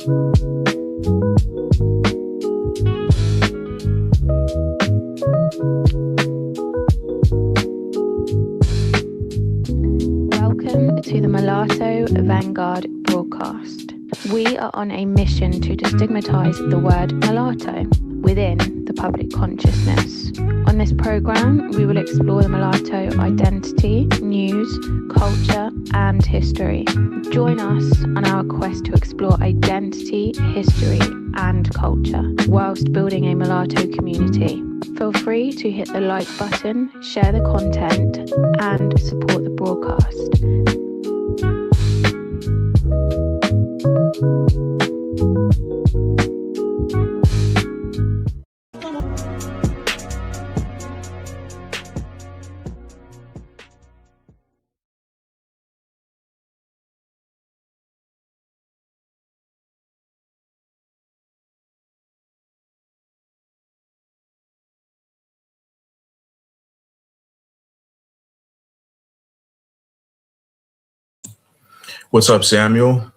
Welcome to the Mulatto Vanguard broadcast. We are on a mission to destigmatize the word mulatto within the public consciousness. On this program, we will explore the mulatto identity, news, culture, and history. Join us on our quest to explore identity, history, and culture, whilst building a mulatto community. Feel free to hit the like button, share the content, and support the broadcast. What's up, Samuel?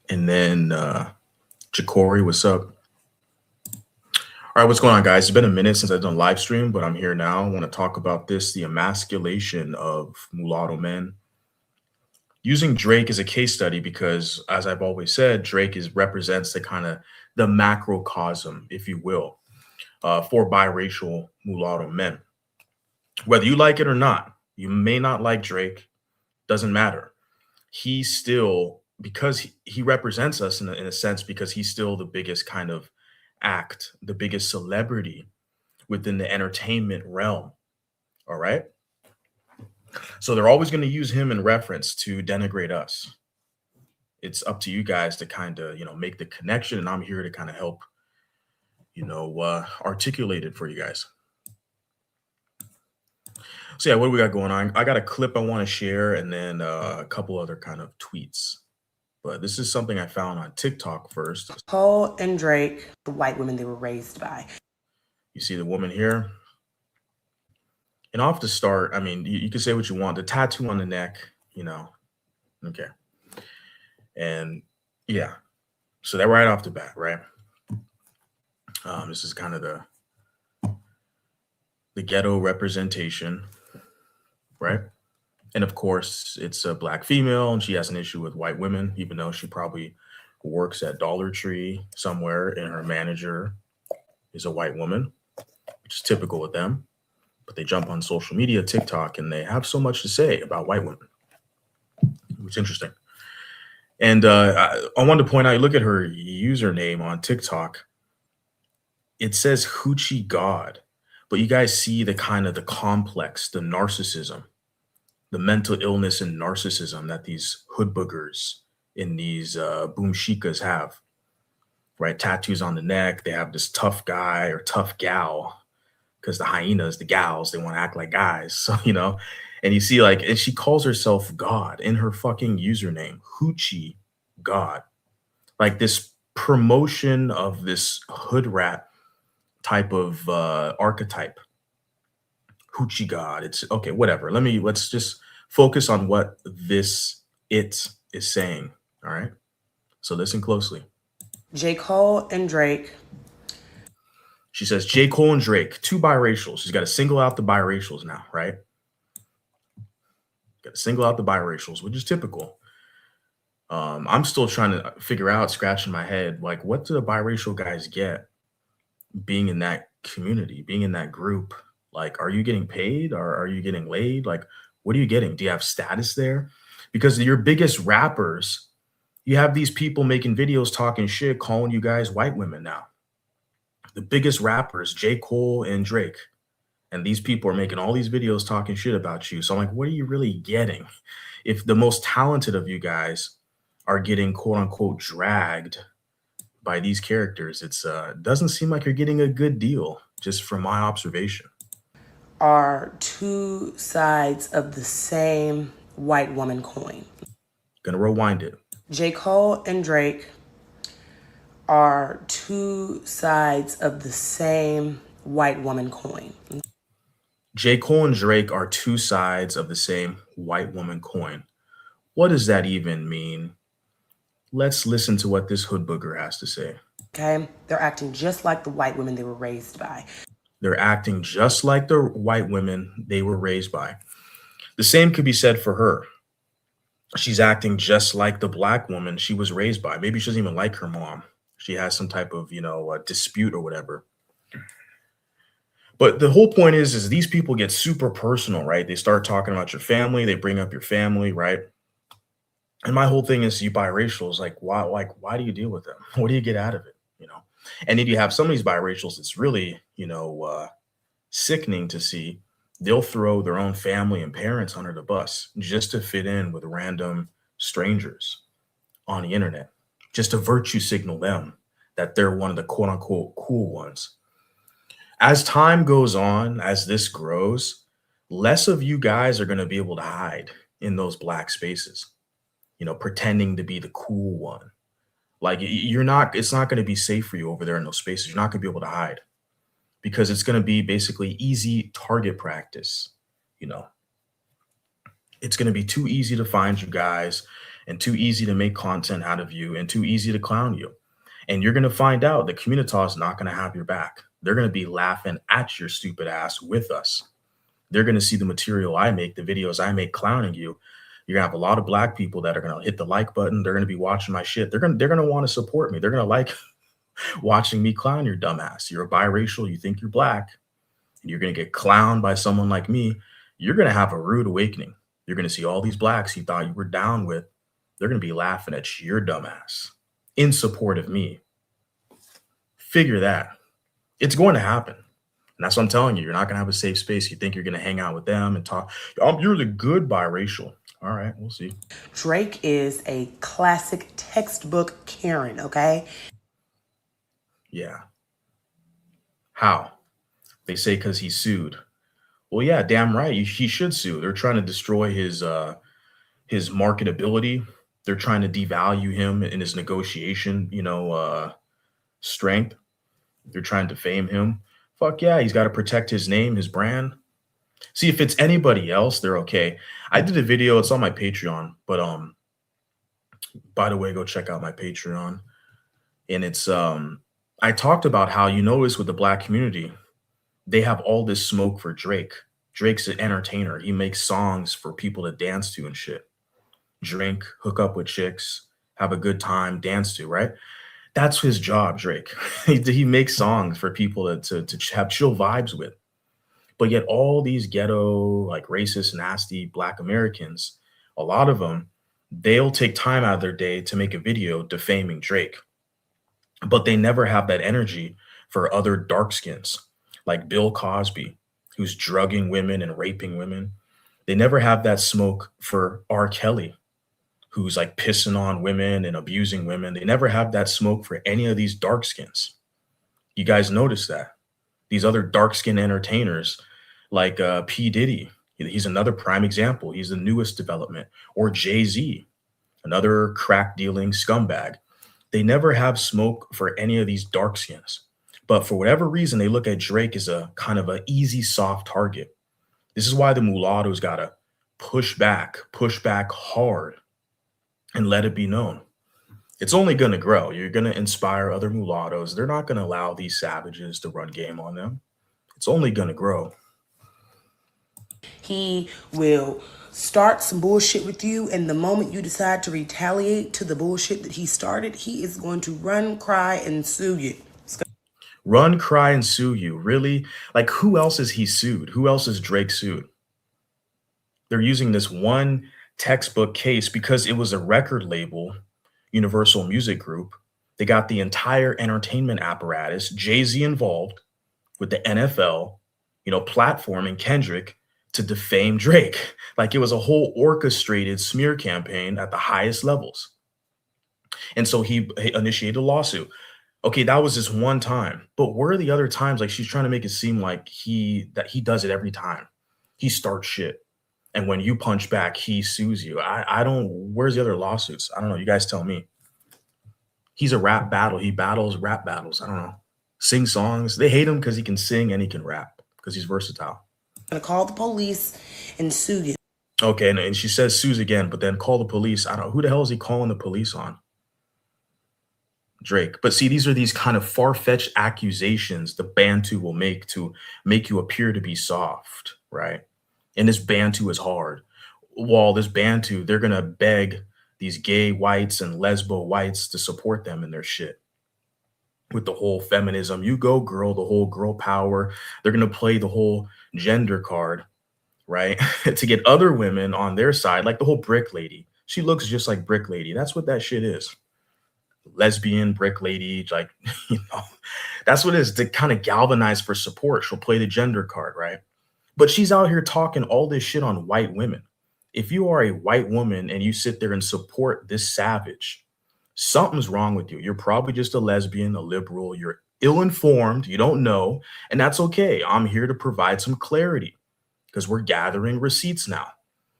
And then Jacory, what's up? All right, what's going on, guys? It's been a minute since I've done live stream, but I'm here now. I want to talk about this, the emasculation of mulatto men. Using Drake as a case study because, as I've always said, Drake represents the kind of the macrocosm, if you will, for biracial mulatto men. Whether you like it or not, you may not like Drake. Doesn't matter. He's still, because he represents us in a sense, because he's still the biggest kind of act, the biggest celebrity within the entertainment realm. All right. So they're always going to use him in reference to denigrate us. It's up to you guys to kind of, make the connection. And I'm here to kind of help, articulate it for you guys. So yeah, what do we got going on? I got a clip I want to share and then a couple other kind of tweets. But this is something I found on TikTok first. Cole and Drake, the white women they were raised by. You see the woman here? And off the start, I mean, you can say what you want. The tattoo on the neck, okay. And yeah, so that right off the bat, right? This is kind of the ghetto representation. Right. And of course, it's a black female and she has an issue with white women, even though she probably works at Dollar Tree somewhere and her manager is a white woman, which is typical with them. But they jump on social media, TikTok, and they have so much to say about white women, which is interesting. And I wanted to point out, you look at her username on TikTok, it says Hoochie God. But you guys see the kind of the complex, the narcissism, the mental illness and narcissism that these hood boogers in these boom shikas have, right? Tattoos on the neck. They have this tough guy or tough gal because the hyenas, the gals, they want to act like guys. So, and you see and she calls herself God in her fucking username, Hoochie God. Like this promotion of this hood rat type of archetype. Hoochie God. It's okay, whatever. Let's just focus on what it is saying. All right. So listen closely. J. Cole and Drake. She says J. Cole and Drake, two biracials. She's got to single out the biracials now, right? Got to single out the biracials, which is typical. I'm still trying to figure out, scratching my head, like, what do the biracial guys get being in that community, being in that group? Like, are you getting paid or are you getting laid? Like, what are you getting? Do you have status there? Because your biggest rappers, you have these people making videos talking shit, calling you guys white women now. The biggest rappers, J. Cole and Drake. And these people are making all these videos talking shit about you. So I'm like, what are you really getting? If the most talented of you guys are getting quote unquote dragged by these characters, it's doesn't seem like you're getting a good deal, just from my observation. Are two sides of the same white woman coin. Gonna rewind it. J. Cole and Drake are two sides of the same white woman coin. J. Cole and Drake are two sides of the same white woman coin. What does that even mean? Let's listen to what this hood booger has to say. Okay? They're acting just like the white women they were raised by. They're acting just like the white women they were raised by. The same could be said for her. She's acting just like the black woman she was raised by. Maybe she doesn't even like her mom. She has some type of, dispute or whatever. But the whole point is these people get super personal, right? They start talking about your family. They bring up your family, right? And my whole thing is, you biracials, why do you deal with them? What do you get out of it? And then you have some of these biracials, it's really, sickening to see. They'll throw their own family and parents under the bus just to fit in with random strangers on the internet, just to virtue signal them that they're one of the quote unquote cool ones. As time goes on, as this grows, less of you guys are going to be able to hide in those black spaces, pretending to be the cool one. Like it's not going to be safe for you over there in those spaces. You're not going to be able to hide because it's going to be basically easy target practice. It's going to be too easy to find you guys and too easy to make content out of you and too easy to clown you. And you're going to find out the community is not going to have your back. They're going to be laughing at your stupid ass with us. They're going to see the material I make, the videos I make clowning you. You're gonna have a lot of black people that are gonna hit the like button. They're gonna be watching my shit. They're gonna want to support me. They're gonna like watching me clown your dumbass. You're a biracial. You think you're black, and you're gonna get clowned by someone like me. You're gonna have a rude awakening. You're gonna see all these blacks you thought you were down with. They're gonna be laughing at your dumbass in support of me. Figure that. It's going to happen. And that's what I'm telling you. You're not gonna have a safe space. You think you're gonna hang out with them and talk. You're the good biracial. All right, we'll see. Drake is a classic textbook Karen, okay? Yeah. How? They say because he sued. Well, yeah, damn right. He should sue. They're trying to destroy his marketability. They're trying to devalue him in his negotiation, strength. They're trying to defame him. Fuck yeah, he's got to protect his name, his brand. See, if it's anybody else, they're okay. I did a video, it's on my Patreon, but by the way, go check out my Patreon. And it's I talked about how you notice with the black community, they have all this smoke for Drake. Drake's an entertainer. He makes songs for people to dance to and shit. Drink, hook up with chicks, have a good time, dance to, right? That's his job, Drake. He makes songs for people to have chill vibes with. But yet all these ghetto, like racist, nasty black Americans, a lot of them, they'll take time out of their day to make a video defaming Drake. But they never have that energy for other dark skins, like Bill Cosby, who's drugging women and raping women. They never have that smoke for R. Kelly, who's like pissing on women and abusing women. They never have that smoke for any of these dark skins. You guys notice that? These other dark skin entertainers like P. Diddy, he's another prime example. He's the newest development. Or Jay-Z, another crack dealing scumbag. They never have smoke for any of these dark skins. But for whatever reason, they look at Drake as a kind of an easy, soft target. This is why the mulattoes got to push back hard and let it be known. It's only going to grow. You're going to inspire other mulattoes. They're not going to allow these savages to run game on them. It's only going to grow. He will start some bullshit with you, and the moment you decide to retaliate to the bullshit that he started, he is going to run, cry, and sue you. Run, cry, and sue you. Really? Like, who else is he sued? Who else is Drake sued? They're using this one textbook case because it was a record label, Universal Music Group. They got the entire entertainment apparatus, Jay-Z involved with the NFL, platforming Kendrick to defame Drake. Like it was a whole orchestrated smear campaign at the highest levels. And so he initiated a lawsuit. Okay, that was just one time. But where are the other times? Like she's trying to make it seem like he does it every time. He starts shit. And when you punch back, he sues you. Where's the other lawsuits? I don't know. You guys tell me. He's a rap battle. He battles rap battles. I don't know. Sing songs. They hate him because he can sing and he can rap because he's versatile. I'm gonna call the police and sue you. Okay, and she says sues again, but then call the police. I don't know. Who the hell is he calling the police on? Drake. But see, these are these kind of far-fetched accusations the Bantu will make to make you appear to be soft, right? And this Bantu is hard. Well, this Bantu, they're gonna beg these gay whites and lesbo whites to support them in their shit with the whole feminism. You go, girl, the whole girl power. They're gonna play the whole gender card, right? To get other women on their side, like the whole brick lady. She looks just like brick lady. That's what that shit is. Lesbian brick lady, like, that's what it is, to kind of galvanize for support. She'll play the gender card, right? But she's out here talking all this shit on white women. If you are a white woman and you sit there and support this savage, something's wrong with you. You're probably just a lesbian, a liberal, you're ill-informed, you don't know, and that's okay. I'm here to provide some clarity because we're gathering receipts now.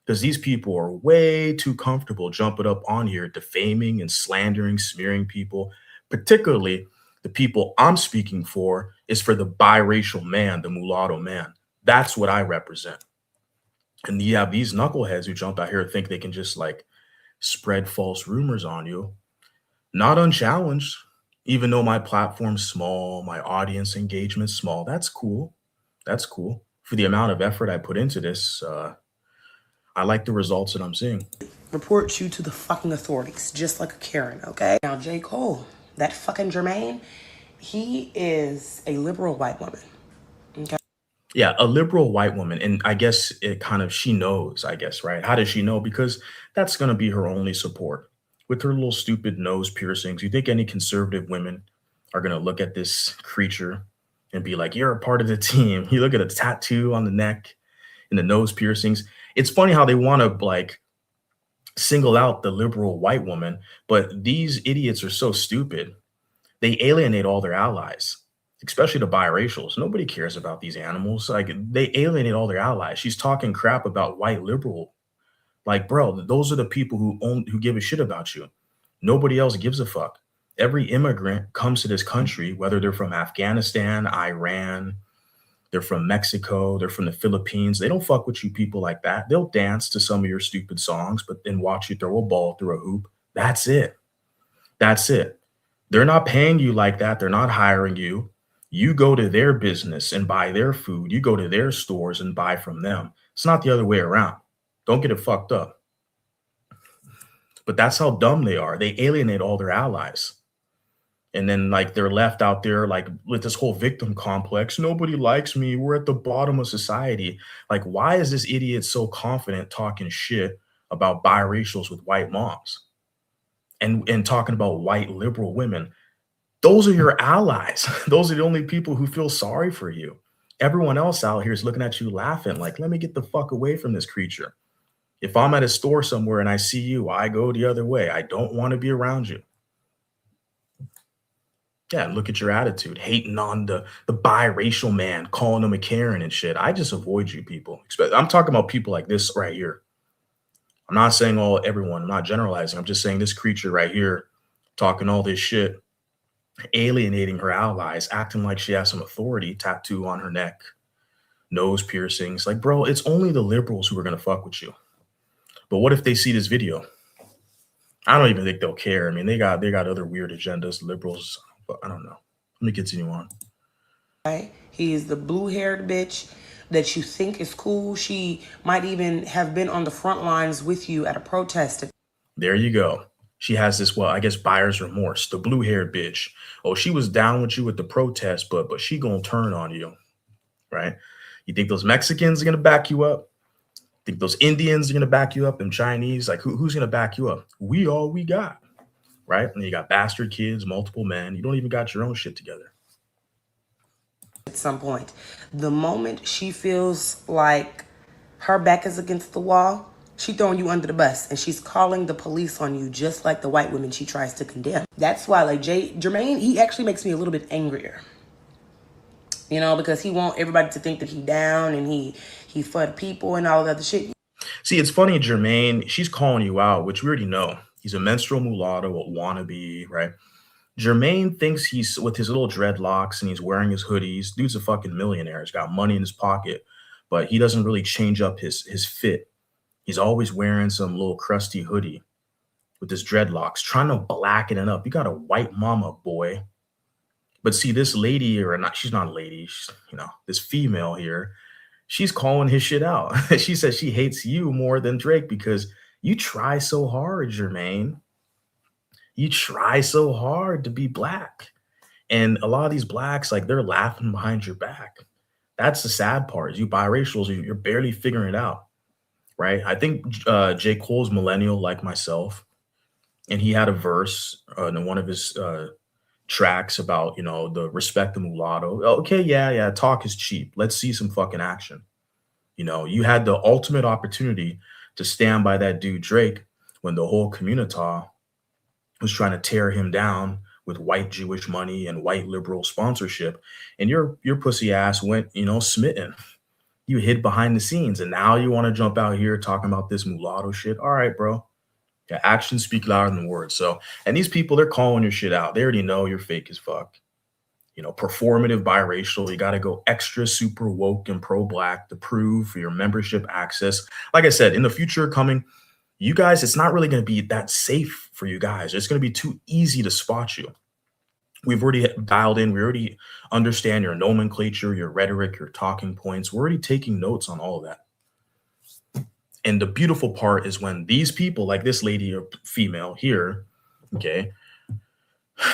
Because these people are way too comfortable jumping up on here, defaming and slandering, smearing people. Particularly, the people I'm speaking for is for the biracial man, the mulatto man. That's what I represent. And you have these knuckleheads who jump out here and think they can just like spread false rumors on you. Not unchallenged, even though my platform's small, my audience engagement's small. That's cool. That's cool. For the amount of effort I put into this, I like the results that I'm seeing. Report you to the fucking authorities, just like a Karen, okay? Now, J. Cole, that fucking Jermaine, he is a liberal white woman, okay? Yeah, a liberal white woman. And I guess it kind of, she knows, I guess, right? How does she know? Because that's going to be her only support. With her little stupid nose piercings, you think any conservative women are going to look at this creature and be like, you're a part of the team? You look at a tattoo on the neck and the nose piercings. It's funny how they want to like single out the liberal white woman, but these idiots are so stupid. They alienate all their allies, especially the biracials. Nobody cares about these animals. Like, they alienate all their allies. She's talking crap about white liberal. Like, bro, those are the people who give a shit about you. Nobody else gives a fuck. Every immigrant comes to this country, whether they're from Afghanistan, Iran, they're from Mexico, they're from the Philippines. They don't fuck with you people like that. They'll dance to some of your stupid songs, but then watch you throw a ball through a hoop. That's it. That's it. They're not paying you like that. They're not hiring you. You go to their business and buy their food. You go to their stores and buy from them. It's not the other way around. Don't get it fucked up. But that's how dumb they are. They alienate all their allies. And then like they're left out there like with this whole victim complex. Nobody likes me. We're at the bottom of society. Like, why is this idiot so confident talking shit about biracials with white moms and talking about white liberal women? Those are your allies. Those are the only people who feel sorry for you. Everyone else out here is looking at you laughing like, let me get the fuck away from this creature. If I'm at a store somewhere and I see you, I go the other way. I don't want to be around you. Yeah, look at your attitude, hating on the biracial man, calling him a Karen and shit. I just avoid you people. I'm talking about people like this right here. I'm not saying everyone. I'm not generalizing. I'm just saying this creature right here talking all this shit, alienating her allies, acting like she has some authority, tattoo on her neck, nose piercings. Like, bro, it's only the liberals who are going to fuck with you. But what if they see this video? I don't even think they'll care. I mean, they got other weird agendas, liberals. But I don't know. Let me continue on. Right? He is the blue-haired bitch that you think is cool. She might even have been on the front lines with you at a protest. There you go. She has this, well, I guess buyer's remorse, the blue-haired bitch. Oh, she was down with you at the protest, but she gonna turn on you, right? You think those Mexicans are gonna back you up? Think those Indians are gonna back you up? Them Chinese? Like, who's gonna back you up? We all we got. Right? And you got bastard kids, multiple men. You don't even got your own shit together. At some point, the moment she feels like her back is against the wall, she's throwing you under the bus and she's calling the police on you, just like the white women she tries to condemn. That's why, like, Jermaine, he actually makes me a little bit angrier. You know, because he wants everybody to think that he down and he for the people and all that other shit. See, it's funny, Jermaine, she's calling you out, which we already know. He's a menstrual mulatto, a wannabe, right? Jermaine thinks he's with his little dreadlocks and he's wearing his hoodies. Dude's a fucking millionaire. He's got money in his pocket, but he doesn't really change up his fit. He's always wearing some little crusty hoodie with his dreadlocks, trying to blacken it up. You got a white mama, boy. But see, this lady, or not, she's not a lady, she's, this female here, she's calling his shit out. She says she hates you more than Drake because you try so hard, Jermaine. You try so hard to be black. And a lot of these blacks, like, they're laughing behind your back. That's the sad part. Is you biracials, you're barely figuring it out, right? I think J. Cole's millennial like myself, and he had a verse in one of his tracks about, the respect the mulatto. Okay, yeah, talk is cheap. Let's see some fucking action. You had the ultimate opportunity to stand by that dude Drake when the whole community was trying to tear him down with white Jewish money and white liberal sponsorship, and your pussy ass went, smitten. You hid behind the scenes, and now you want to jump out here talking about this mulatto shit. All right, bro. Yeah, actions speak louder than words. So, and these people, they're calling your shit out. They already know you're fake as fuck. Performative biracial. You got to go extra super woke and pro-black to prove for your membership access. Like I said, in the future coming, you guys, it's not really going to be that safe for you guys. It's going to be too easy to spot you. We've already dialed in. We already understand your nomenclature, your rhetoric, your talking points. We're already taking notes on all of that. And the beautiful part is when these people, like this lady or female here, okay,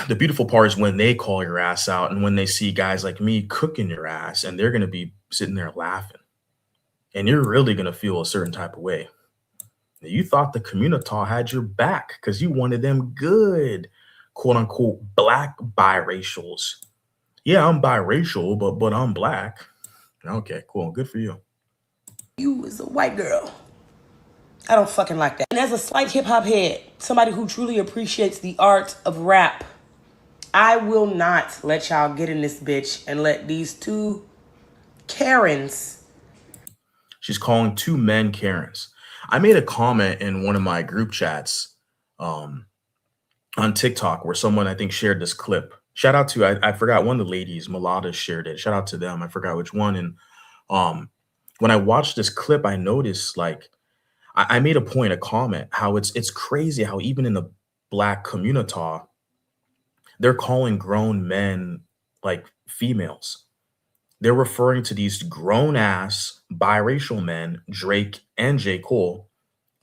the beautiful part is when they call your ass out and when they see guys like me cooking your ass, and they're going to be sitting there laughing. And you're really going to feel a certain type of way. You thought the community had your back because you wanted them good, quote unquote, black biracials. Yeah, I'm biracial, but I'm black. Okay, cool. Good for you. You is a white girl. I don't fucking like that. And as a slight hip hop head, somebody who truly appreciates the art of rap, I will not let y'all get in this bitch and let these two Karens. She's calling two men Karens. I made a comment in one of my group chats on TikTok where someone, I think, shared this clip. Shout out to, I forgot, one of the ladies, Mulata, shared it. Shout out to them. I forgot which one. And when I watched this clip, I noticed, like, I made a comment, how it's crazy how even in the black community, they're calling grown men like females. They're referring to these grown ass biracial men, Drake and J. Cole.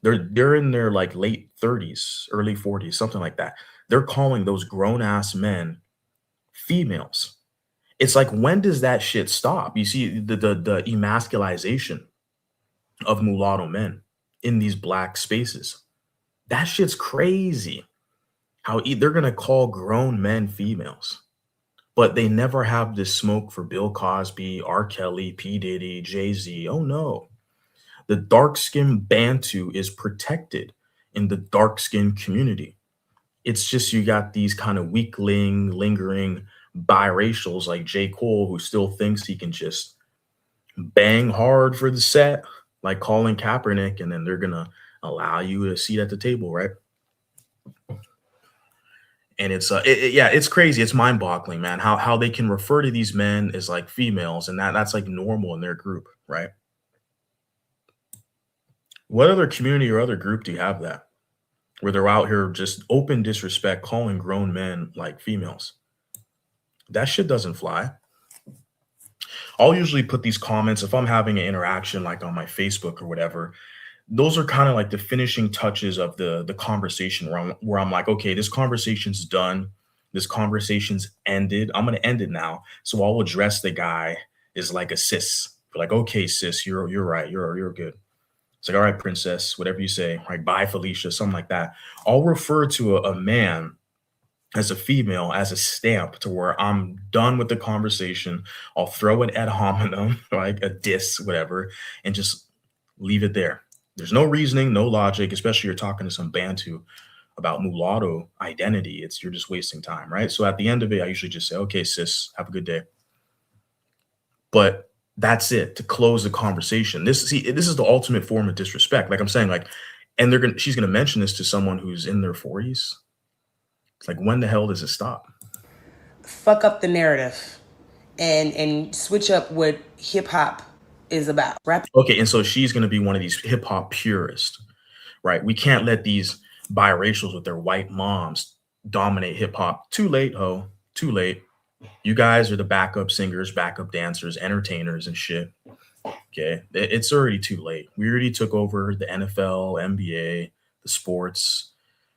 They're in their like late 30s, early 40s, something like that. They're calling those grown ass men females. It's like, when does that shit stop? You see the emasculation of mulatto men in these black spaces. That shit's crazy. How they're gonna call grown men females, but they never have this smoke for Bill Cosby, R. Kelly, P. Diddy, Jay-Z. Oh no. The dark-skinned Bantu is protected in the dark-skinned community. It's just, you got these kind of weakling, lingering biracials like J. Cole, who still thinks he can just bang hard for the set, like Colin Kaepernick, and then they're gonna allow you a seat at the table, right? And it's it's crazy. It's mind-boggling, man, how they can refer to these men as like females, and that's like normal in their group, right? What other community or other group do you have that, where they're out here just open disrespect, calling grown men like females? That shit doesn't fly. I'll usually put these comments if I'm having an interaction like on my Facebook or whatever. Those are kind of like the finishing touches of the conversation where I'm like, okay, this conversation's done. This conversation's ended. I'm going to end it now. So I'll address the guy as like a sis. Like, okay, sis, you're right. You're good. It's like, all right, princess, whatever you say. Like, bye, Felicia, something like that. I'll refer to a man as a female as a stamp to where I'm done with the conversation. I'll throw an ad hominem, like a diss, whatever, and just leave it there. There's no reasoning, no logic, especially you're talking to some Bantu about mulatto identity. You're just wasting time, right? So at the end of it, I usually just say, okay, sis, have a good day. But that's it, to close the conversation. This is the ultimate form of disrespect. Like I'm saying, like, and she's gonna mention this to someone who's in their 40s. It's like, when the hell does it stop? Fuck up the narrative and switch up what hip hop is about. Rap. Okay, and so she's going to be one of these hip hop purists, right? We can't let these biracials with their white moms dominate hip hop. Too late, ho. Too late. You guys are the backup singers, backup dancers, entertainers, and shit. Okay. It's already too late. We already took over the NFL, NBA, the sports,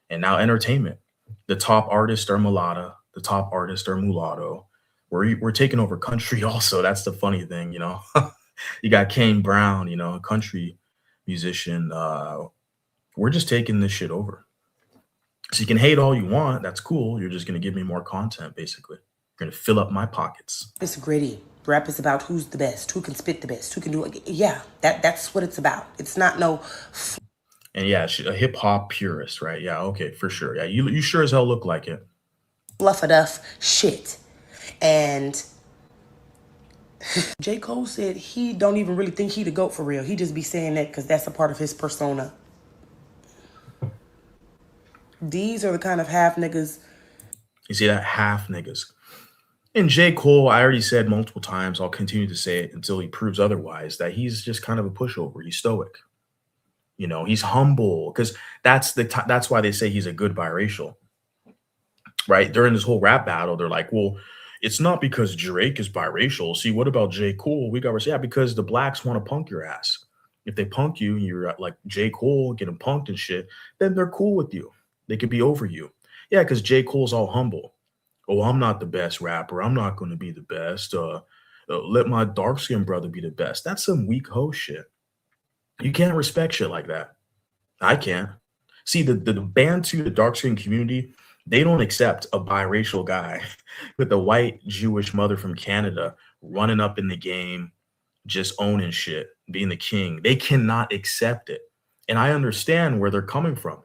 and now entertainment. The top artists are mulatto. The top artists are mulatto. We're taking over country also. That's the funny thing, you know. You got Kane Brown, you know, a country musician. We're just taking this shit over. So you can hate all you want. That's cool. You're just going to give me more content, basically. You're going to fill up my pockets. It's gritty. Rap is about who's the best, who can spit the best, who can do it. Yeah, that's what it's about. It's not no. And yeah, a hip hop purist, right? Yeah, okay, for sure. Yeah, you sure as hell look like it. Fluff-a-duff shit. And J. Cole said he don't even really think he the GOAT for real. He just be saying that because that's a part of his persona. These are the kind of half niggas. You see that? Half niggas. And J. Cole, I already said multiple times, I'll continue to say it until he proves otherwise, that he's just kind of a pushover. He's stoic. You know, he's humble, because that's why they say he's a good biracial. Right? During this whole rap battle, they're like, well, it's not because Drake is biracial. See, what about J. Cole? We got to say, yeah, because the blacks want to punk your ass. If they punk you and you're like J. Cole getting punked and shit, then they're cool with you. They could be over you. Yeah, because J. Cole's all humble. Oh, I'm not the best rapper. I'm not going to be the best. Let my dark-skinned brother be the best. That's some weak hoe shit. You can't respect shit like that. I can't. See, the Bantu, the dark-skinned community, they don't accept a biracial guy with a white Jewish mother from Canada running up in the game, just owning shit, being the king. They cannot accept it. And I understand where they're coming from.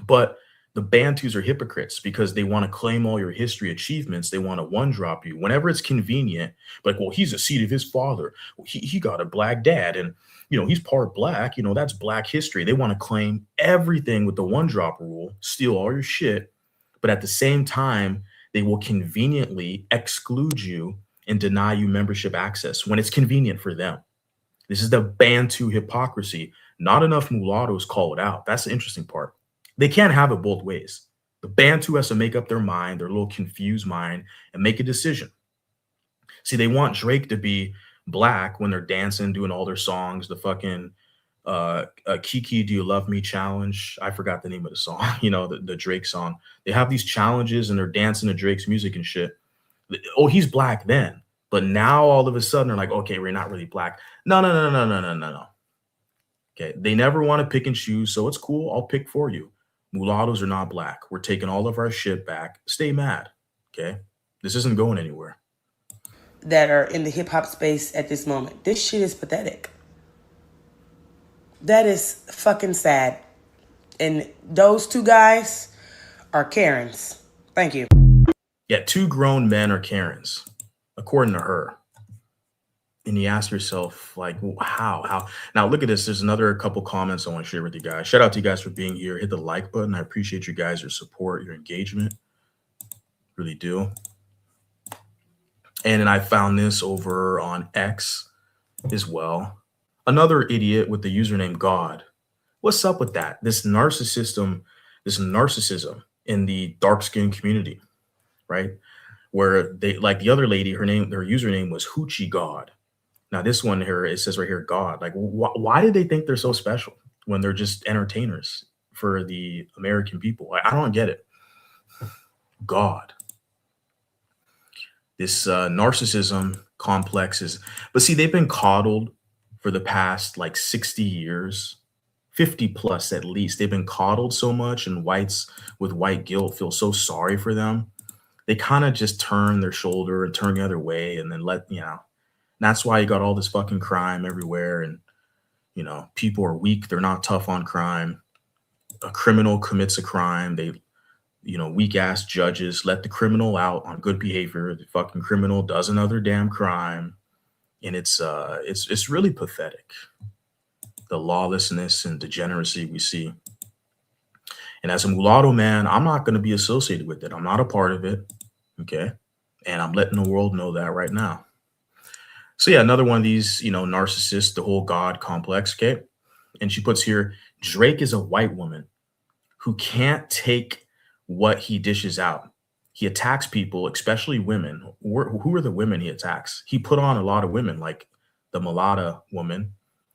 But the Bantus are hypocrites because they want to claim all your history achievements. They want to one-drop you whenever it's convenient. Like, well, he's a seed of his father. Well, he got a black dad, and you know he's part black. You know that's black history. They want to claim everything with the one-drop rule, steal all your shit, but at the same time, they will conveniently exclude you and deny you membership access when it's convenient for them. This is the Bantu hypocrisy. Not enough mulattoes call it out. That's the interesting part. They can't have it both ways. The Bantu has to make up their mind, their little confused mind, and make a decision. See, they want Drake to be black when they're dancing, doing all their songs, the fucking Kiki, Do You Love Me challenge. I forgot the name of the song, you know, the Drake song. They have these challenges and they're dancing to Drake's music and shit. Oh, he's black then. But now all of a sudden they're like, okay, we're not really black. No. Okay, they never want to pick and choose, so it's cool. I'll pick for you. Mulattoes are not black. We're taking all of our shit back. Stay mad, okay? This isn't going anywhere. That are in the hip-hop space at this moment. This shit is pathetic. That is fucking sad. And those two guys are Karens. Thank you. Yeah, two grown men are Karens, according to her. And you ask yourself, like, how? Now, look at this. There's another couple comments I want to share with you guys. Shout out to you guys for being here. Hit the like button. I appreciate you guys, your support, your engagement. Really do. And then I found this over on X as well. Another idiot with the username God. What's up with that? This narcissism in the dark-skinned community, right? Where they, like the other lady, her username was Hoochie God. Now this one here, it says right here, God. Like, why did they think they're so special when they're just entertainers for the American people? I don't get it. God. This narcissism complex is, but see, they've been coddled for the past like 60 years, 50 plus at least. They've been coddled so much, and whites with white guilt feel so sorry for them. They kind of just turn their shoulder and turn the other way, and then that's why you got all this fucking crime everywhere. And, you know, people are weak. They're not tough on crime. A criminal commits a crime. They, you know, weak ass judges let the criminal out on good behavior. The fucking criminal does another damn crime. And it's really pathetic. The lawlessness and degeneracy we see. And as a mulatto man, I'm not going to be associated with it. I'm not a part of it. Okay. And I'm letting the world know that right now. So yeah, another one of these, you know, narcissists, the whole God complex. Okay. And she puts here, Drake is a white woman who can't take what he dishes out. He attacks people, especially women. Who are the women he attacks? He put on a lot of women, like the mulatto woman.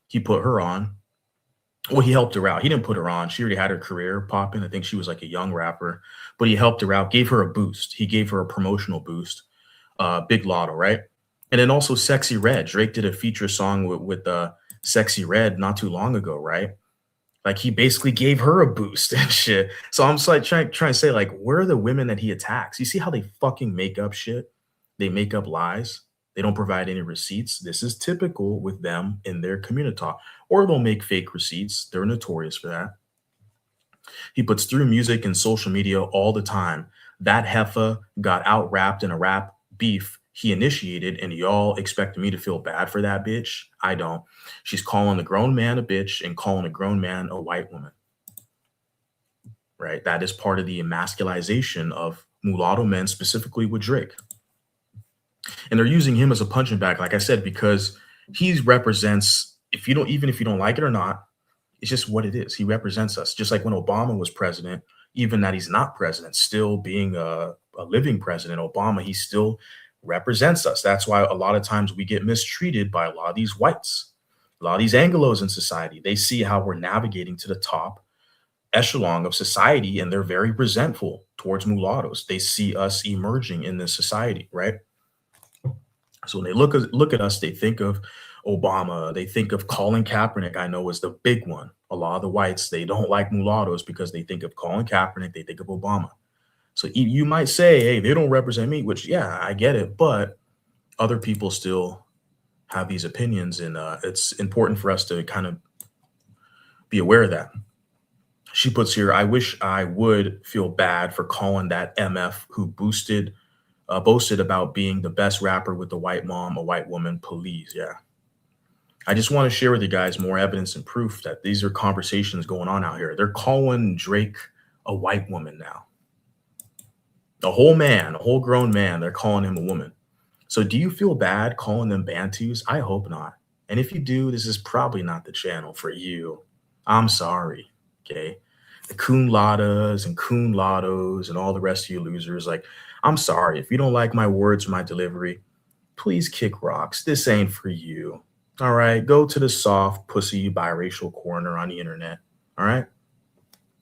He put her on. Well, he helped her out. He didn't put her on. She already had her career popping. I think she was like a young rapper, but he helped her out, gave her a boost. He gave her a promotional boost. Big Lotto, right? And then also Sexy Red. Drake did a feature song with Sexy Red not too long ago, right? Like he basically gave her a boost and shit. So I'm just like trying to say, like, where are the women that he attacks? You see how they fucking make up shit? They make up lies. They don't provide any receipts. This is typical with them in their community. Or they'll make fake receipts. They're notorious for that. He puts through music and social media all the time. That heifer got out rapped in a rap beef he initiated, and y'all expect me to feel bad for that bitch? I don't. She's calling a grown man a bitch and calling a grown man a white woman. Right? That is part of the emasculation of mulatto men, specifically with Drake. And they're using him as a punching bag, like I said, because he represents, even if you don't like it or not, it's just what it is. He represents us. Just like when Obama was president, even that he's not president, still being a living president, Obama, he still represents us. That's why a lot of times we get mistreated by a lot of these whites, a lot of these Anglos in society. They see how we're navigating to the top echelon of society, and they're very resentful towards mulattoes. They see us emerging in this society, right? So when they look at us, they think of Obama. They think of Colin Kaepernick, I know, is the big one. A lot of the whites, they don't like mulattoes because they think of Colin Kaepernick, they think of Obama. So you might say, hey, they don't represent me, which, yeah, I get it. But other people still have these opinions, and it's important for us to kind of be aware of that. She puts here, I wish I would feel bad for calling that MF who boasted about being the best rapper with the white mom, a white woman, please. Yeah. I just want to share with you guys more evidence and proof that these are conversations going on out here. They're calling Drake a white woman now. A whole grown man, they're calling him a woman. So do you feel bad calling them Bantus? I hope not. And if you do, this is probably not the channel for you. I'm sorry, okay? The Coon Ladas and Coon Lottos and all the rest of you losers, like, I'm sorry. If you don't like my words or my delivery, please kick rocks. This ain't for you. All right? Go to the soft, pussy, biracial corner on the internet, all right?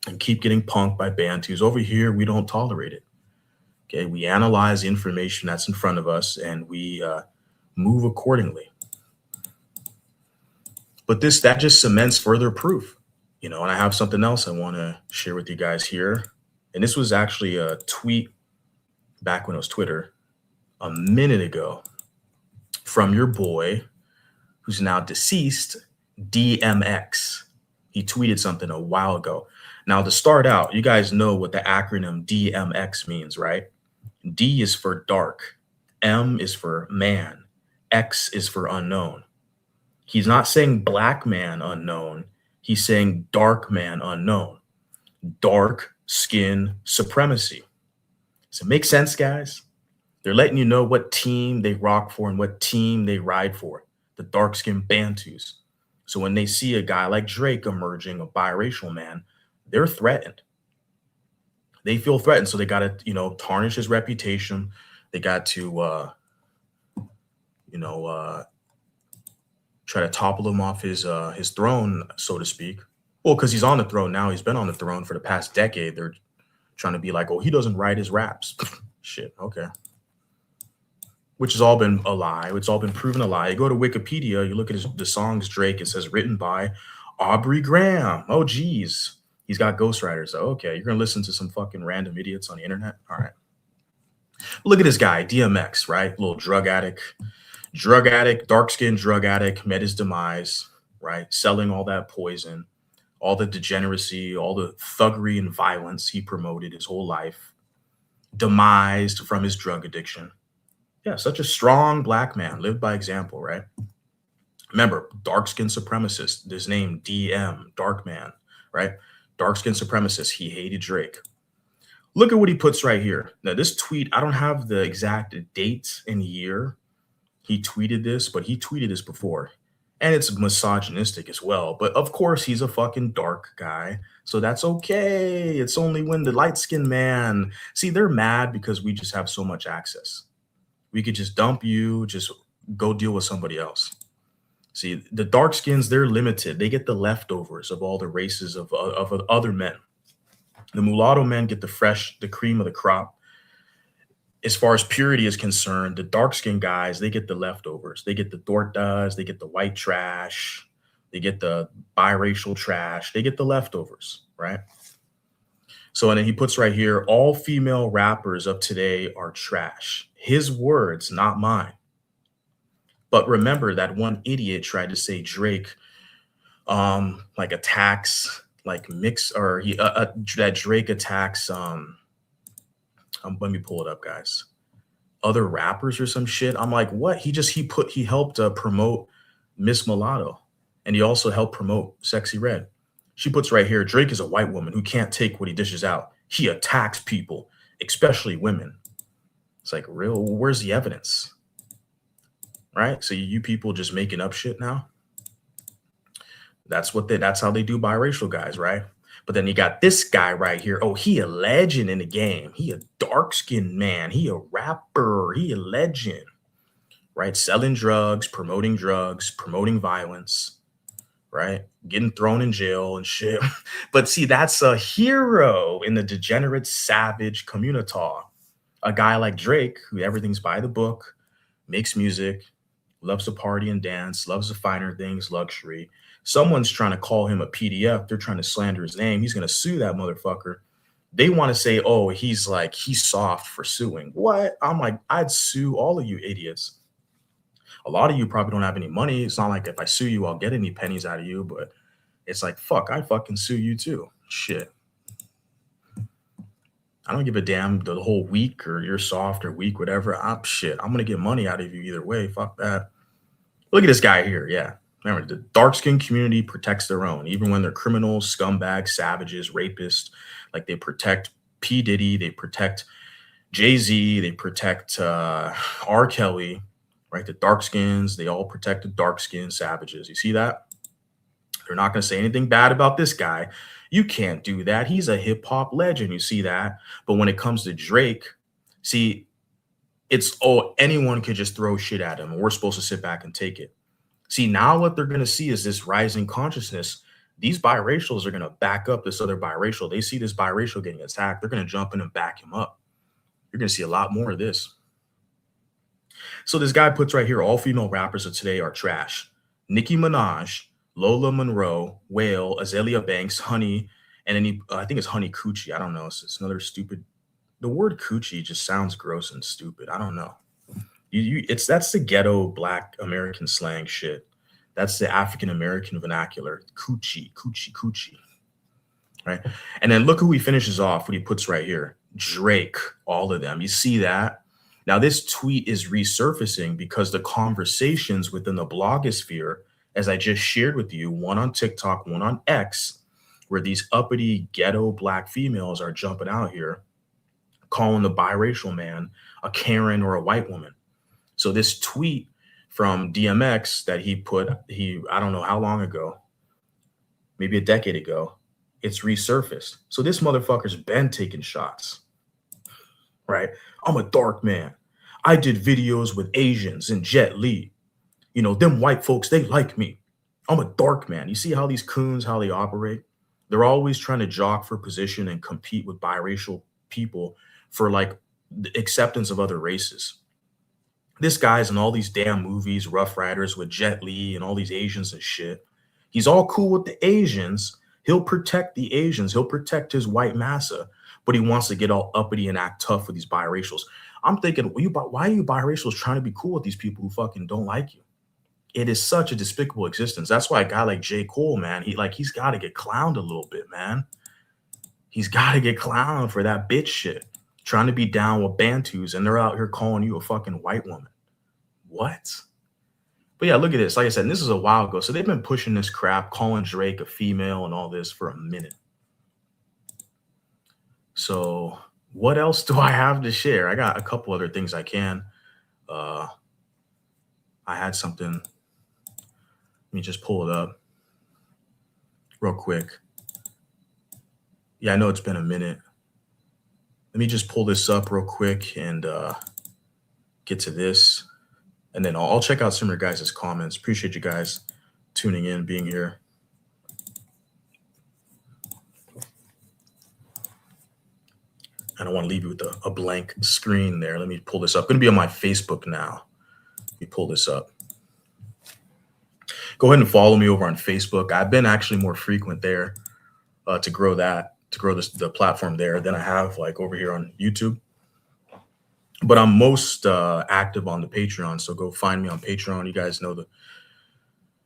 And keep getting punked by Bantus. Over here, we don't tolerate it. Okay, we analyze the information that's in front of us and we move accordingly. But that just cements further proof, and I have something else I want to share with you guys here. And this was actually a tweet back when it was Twitter a minute ago from your boy who's now deceased, DMX. He tweeted something a while ago. Now, to start out, you guys know what the acronym DMX means, right? D is for dark, M is for man, X is for unknown. He's not saying black man unknown. He's saying dark man unknown. Dark skin supremacy. Does it make sense, guys? They're letting you know what team they rock for and what team they ride for. The dark skinned Bantus. So when they see a guy like Drake emerging, a biracial man, they're threatened. They feel threatened, so they got to, tarnish his reputation. They got to, try to topple him off his throne, so to speak. Well, because he's on the throne now. He's been on the throne for the past decade. They're trying to be like, oh, he doesn't write his raps. Shit, okay. Which has all been a lie. It's all been proven a lie. You go to Wikipedia, you look at the songs Drake, it says written by Aubrey Graham. Oh, geez. He's got ghostwriters. Okay, you're going to listen to some fucking random idiots on the internet? All right. Look at this guy, DMX, right? Little drug addict, dark-skinned drug addict, met his demise, right? Selling all that poison, all the degeneracy, all the thuggery and violence he promoted his whole life, demised from his drug addiction. Yeah, such a strong black man, lived by example, right? Remember, dark-skinned supremacist, his name, DM, dark man, right? Dark-skinned supremacist, he hated Drake. Look at what he puts right here. Now, this tweet, I don't have the exact date and year he tweeted this, but he tweeted this before. And it's misogynistic as well. But of course, he's a fucking dark guy. So that's okay. It's only when the light-skinned man, see, they're mad because we just have so much access. We could just dump you, just go deal with somebody else. See, the dark skins, they're limited. They get the leftovers of all the races of other men. The mulatto men get the cream of the crop. As far as purity is concerned, the dark skinned guys, they get the leftovers. They get the tortas, they get the white trash, they get the biracial trash, they get the leftovers, right? So, and then he puts right here, all female rappers of today are trash. His words, not mine. But remember that one idiot tried to say Drake like attacks like mix or that Drake attacks let me pull it up, guys, other rappers or some shit. I'm like, what? He helped promote Miss Mulatto, and he also helped promote Sexy Red. She puts right here, Drake is a white woman who can't take what he dishes out. He attacks people, especially women. It's like, real, where's the evidence? Right? So you people just making up shit now. That's how they do biracial guys, right? But then you got this guy right here. Oh, he a legend in the game. He a dark-skinned man. He a rapper. He a legend, right? Selling drugs, promoting violence, right? Getting thrown in jail and shit. But see, that's a hero in the degenerate, savage community. A guy like Drake, who everything's by the book, makes music, loves to party and dance, loves the finer things, luxury. Someone's trying to call him a PDF. They're trying to slander his name. He's going to sue that motherfucker. They want to say, oh, he's soft for suing. What? I'm like, I'd sue all of you idiots. A lot of you probably don't have any money. It's not like if I sue you, I'll get any pennies out of you. But it's like, fuck, I fucking sue you too. Shit. I don't give a damn the whole week or you're soft or weak, whatever. I'm going to get money out of you either way. Fuck that. Look at this guy here. Yeah. Remember, the dark-skinned community protects their own, even when they're criminals, scumbags, savages, rapists. Like they protect P. Diddy, they protect Jay-Z, they protect R. Kelly, right? The dark-skins, they all protect the dark-skinned savages. You see that? They're not going to say anything bad about this guy. You can't do that. He's a hip-hop legend. You see that? But when it comes to Drake, see, it's, oh, anyone could just throw shit at him, and we're supposed to sit back and take it. See, now what they're going to see is this rising consciousness. These biracials are going to back up this other biracial. They see this biracial getting attacked. They're going to jump in and back him up. You're going to see a lot more of this. So this guy puts right here, all female rappers of today are trash. Nicki Minaj, Lola Monroe, Whale, Azalea Banks, Honey, and then I think it's Honey Coochie. I don't know. It's another stupid. The word coochie just sounds gross and stupid. I don't know. That's the ghetto Black American slang shit. That's the African American vernacular. Coochie, coochie, coochie. Right? And then look who he finishes off, what he puts right here. Drake, all of them. You see that? Now this tweet is resurfacing because the conversations within the blogosphere, as I just shared with you, one on TikTok, one on X, where these uppity ghetto Black females are jumping out here, calling the biracial man a Karen or a white woman. So this tweet from DMX that he put, I don't know how long ago, maybe a decade ago, it's resurfaced. So this motherfucker's been taking shots, right? I'm a dark man. I did videos with Asians and Jet Li. You know, them white folks, they like me. I'm a dark man. You see how these coons, how they operate? They're always trying to jock for position and compete with biracial people for like the acceptance of other races. This guy's in all these damn movies, Rough Riders with Jet Li and all these Asians and shit. He's all cool with the Asians. He'll protect the Asians. He'll protect his white massa, but he wants to get all uppity and act tough with these biracials. I'm thinking, why are you biracials trying to be cool with these people who fucking don't like you? It is such a despicable existence. That's why a guy like J. Cole, man, he's got to get clowned a little bit, man. He's got to get clowned for that bitch shit. Trying to be down with Bantus, and they're out here calling you a fucking white woman. What? But yeah, look at this. Like I said, this is a while ago. So they've been pushing this crap, calling Drake a female and all this for a minute. So what else do I have to share? I got a couple other things I can. I had something. me just pull it up real quick. Yeah, I know it's been a minute. Let me just pull this up real quick and get to this. And then I'll check out some of your guys' comments. Appreciate you guys tuning in, being here. I don't want to leave you with a blank screen there. Let me pull this up. Going to be on my Facebook now. Let me pull this up. Go ahead and follow me over on Facebook. I've been actually more frequent there to grow the platform there than I have like over here on YouTube. But I'm most active on the Patreon. So go find me on Patreon. You guys know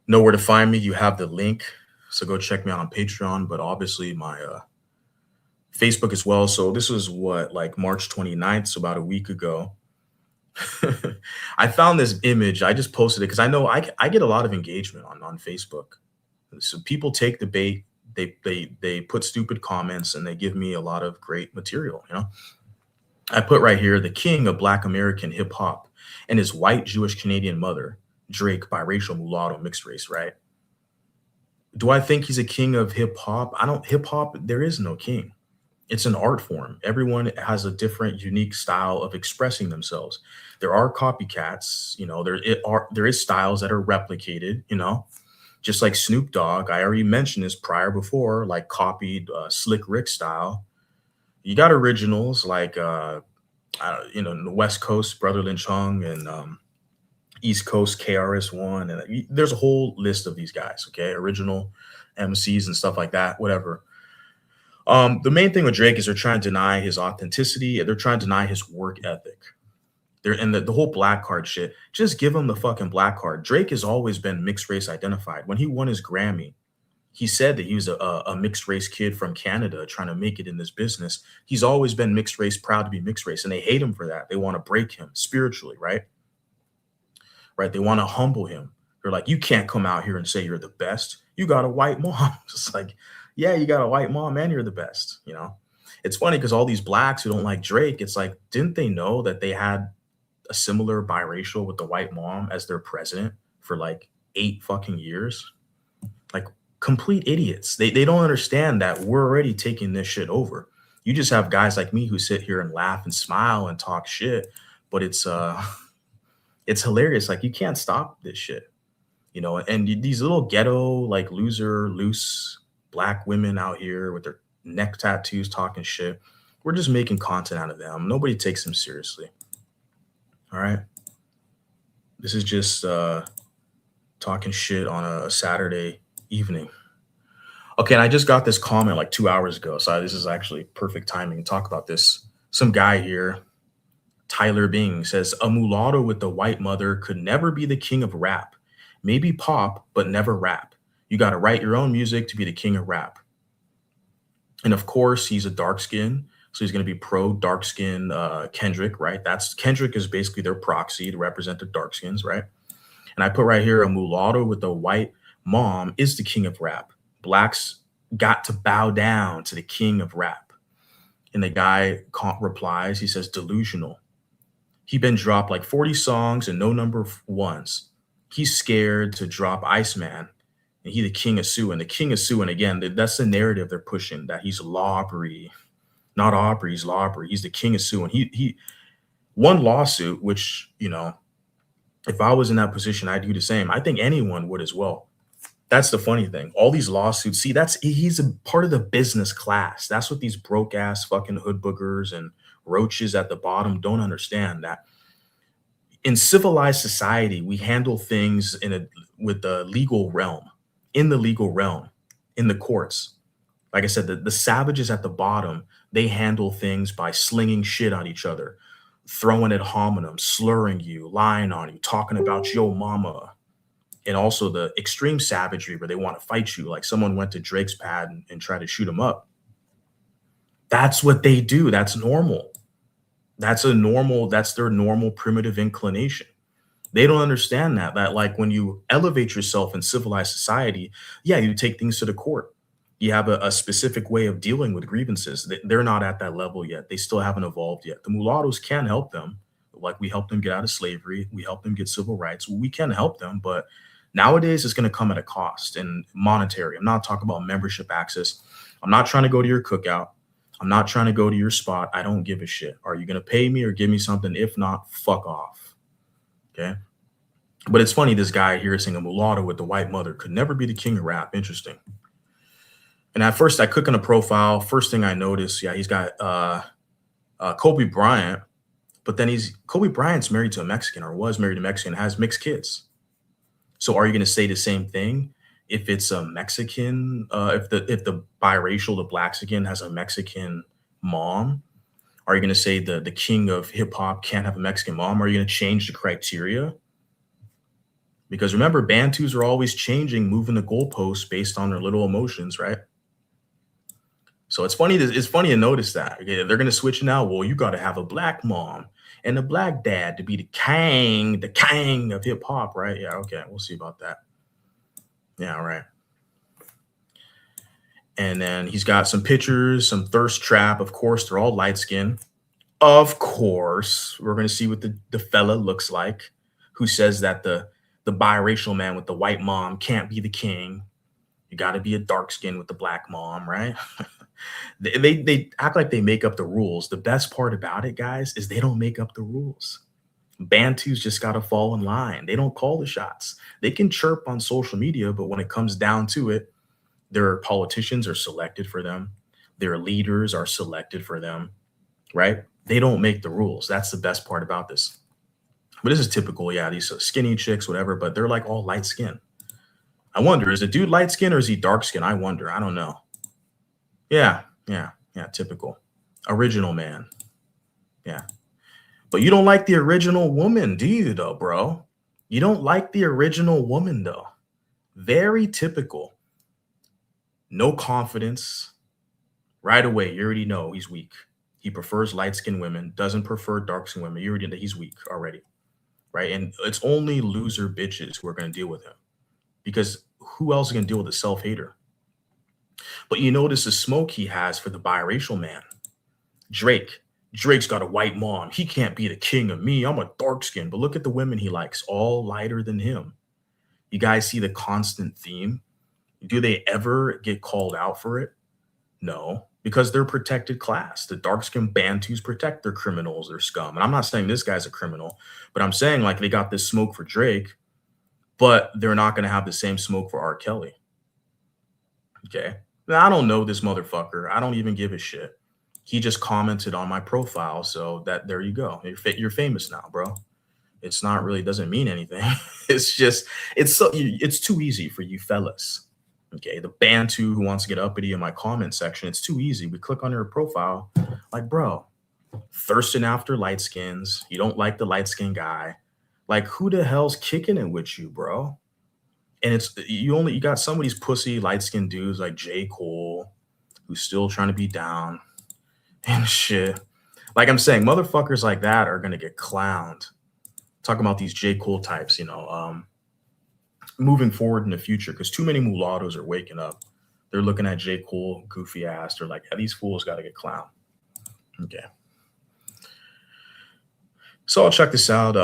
where to find me. You have the link. So go check me out on Patreon. But obviously my Facebook as well. So this was like March 29th, so about a week ago. I found this image. I just posted it because I know I get a lot of engagement on Facebook. So people take the bait. They put stupid comments and they give me a lot of great material. I put right here, the king of Black American hip hop and his white Jewish Canadian mother, Drake, biracial, mulatto, mixed race, right? Do I think he's a king of hip hop? Hip hop, there is no king. It's an art form. Everyone has a different, unique style of expressing themselves. There are copycats, there is styles that are replicated, just like Snoop Dogg. I already mentioned this before, like copied Slick Rick style. You got originals like, the West Coast, Brother Lynch Hung, and East Coast, KRS-One. And there's a whole list of these guys, okay? Original MCs and stuff like that, whatever. The main thing with Drake is they're trying to deny his authenticity. They're trying to deny his work ethic. And the whole black card shit, just give him the fucking black card. Drake has always been mixed race identified. When he won his Grammy, he said that he was a mixed race kid from Canada trying to make it in this business. He's always been mixed race, proud to be mixed race, and they hate him for that. They want to break him spiritually, right? Right? They want to humble him. They're like, you can't come out here and say you're the best. You got a white mom. It's like, yeah, you got a white mom and you're the best. It's funny because all these blacks who don't like Drake, it's like, didn't they know that they had a similar biracial with the white mom as their president for like 8 fucking years? Like complete idiots. They don't understand that we're already taking this shit over. You just have guys like me who sit here and laugh and smile and talk shit, but it's hilarious. Like you can't stop this shit, and these little ghetto, like loose black women out here with their neck tattoos talking shit. We're just making content out of them. Nobody takes them seriously. All right. This is just talking shit on a Saturday evening. Okay, and I just got this comment like 2 hours ago. So this is actually perfect timing to talk about this. Some guy here, Tyler Bing, says a mulatto with a white mother could never be the king of rap. Maybe pop, but never rap. You got to write your own music to be the king of rap. And of course, he's a dark skin. So he's going to be pro dark skin Kendrick, right? Kendrick is basically their proxy to represent the dark skins, right? And I put right here, a mulatto with a white mom is the king of rap. Blacks got to bow down to the king of rap. And the guy replies, he says, delusional. He been dropped like 40 songs and no number ones. He's scared to drop Iceman. And he the king of suing. The king of suing, again, that's the narrative they're pushing, that he's Lawbury. Not Aubrey, he's Lawbury. He's the king of suing. He one lawsuit, which, if I was in that position, I'd do the same. I think anyone would as well. That's the funny thing. All these lawsuits, see, he's a part of the business class. That's what these broke ass fucking hood boogers and roaches at the bottom don't understand, that in civilized society, we handle things with the legal realm, in the legal realm, in the courts. Like I said, the savages at the bottom, they handle things by slinging shit on each other, throwing ad hominem, slurring you, lying on you, talking about your mama. And also the extreme savagery where they want to fight you. Like someone went to Drake's pad and tried to shoot him up. That's what they do. That's normal. That's their normal primitive inclination. They don't understand that like when you elevate yourself in civilized society, yeah, you take things to the court. You have a specific way of dealing with grievances. They're not at that level yet. They still haven't evolved yet. The mulattoes can help them. Like we helped them get out of slavery. We helped them get civil rights. We can help them, but Nowadays, it's going to come at a cost and monetary. I'm not talking about membership access. I'm not trying to go to your cookout. I'm not trying to go to your spot. I don't give a shit. Are you going to pay me or give me something? If not, fuck off. Okay. But it's funny, this guy here saying a mulatto with the white mother could never be the king of rap. Interesting. And at first I click on a profile. First thing I notice, yeah, he's got Kobe Bryant, but then Kobe Bryant's married to a Mexican, or was married to a Mexican, has mixed kids. So are you going to say the same thing if it's a Mexican, if the biracial, the Blaxican has a Mexican mom? Are you going to say the king of hip hop can't have a Mexican mom? Are you going to change the criteria? Because remember, Bantus are always changing, moving the goalposts based on their little emotions, right? So it's funny to notice that. Okay, they're going to switch now. Well, you got to have a black mom and a black dad to be the king of hip hop, right? Yeah, okay, we'll see about that. Yeah, right. And then he's got some pictures, some thirst trap. Of course, they're all light skinned. Of course, we're going to see what the fella looks like, who says that the biracial man with the white mom can't be the king. You got to be a dark skin with the black mom, right? They act like they make up the rules. The best part about it, guys, is they don't make up the rules. Bantus just got to fall in line. They don't call the shots. They can chirp on social media, but when it comes down to it, their politicians are selected for them. Their leaders are selected for them, right? They don't make the rules. That's the best part about this. But this is typical. Yeah, these skinny chicks, whatever, but they're like all light skin. I wonder, is the dude light skin or is he dark skin? I wonder. I don't know. Yeah, typical. Original man. Yeah. But you don't like the original woman, do you, though, bro? You don't like the original woman, though. Very typical. No confidence. Right away, you already know he's weak. He prefers light-skinned women, doesn't prefer dark-skinned women. You already know he's weak already, right? And it's only loser bitches who are going to deal with him, because who else is going to deal with a self-hater? But you notice the smoke he has for the biracial man. Drake's got a white mom. He can't be the king of me. I'm a dark skin. But look at the women he likes, all lighter than him. You guys see the constant theme? Do they ever get called out for it? No, because they're protected class. The dark-skinned Bantus protect their criminals, their scum. And I'm not saying this guy's a criminal, but I'm saying like they got this smoke for Drake, but they're not going to have the same smoke for R. Kelly. Okay. Now, I don't know this motherfucker. I don't even give a shit. He just commented on my profile. So there you go. You're famous now, bro. It's not really, doesn't mean anything. It's too easy for you fellas. Okay. The Bantu who wants to get uppity in my comment section, it's too easy. We click on your profile. Like, bro, thirsting after light skins. You don't like the light skin guy. Like, who the hell's kicking it with you, bro? And you got some of these pussy light-skinned dudes like J. Cole, who's still trying to be down and shit. Like I'm saying, motherfuckers like that are gonna get clowned. Talking about these J. Cole types, moving forward in the future, because too many mulattoes are waking up. They're looking at J. Cole, goofy ass. They're like, yeah, these fools gotta get clowned. Okay. So I'll check this out.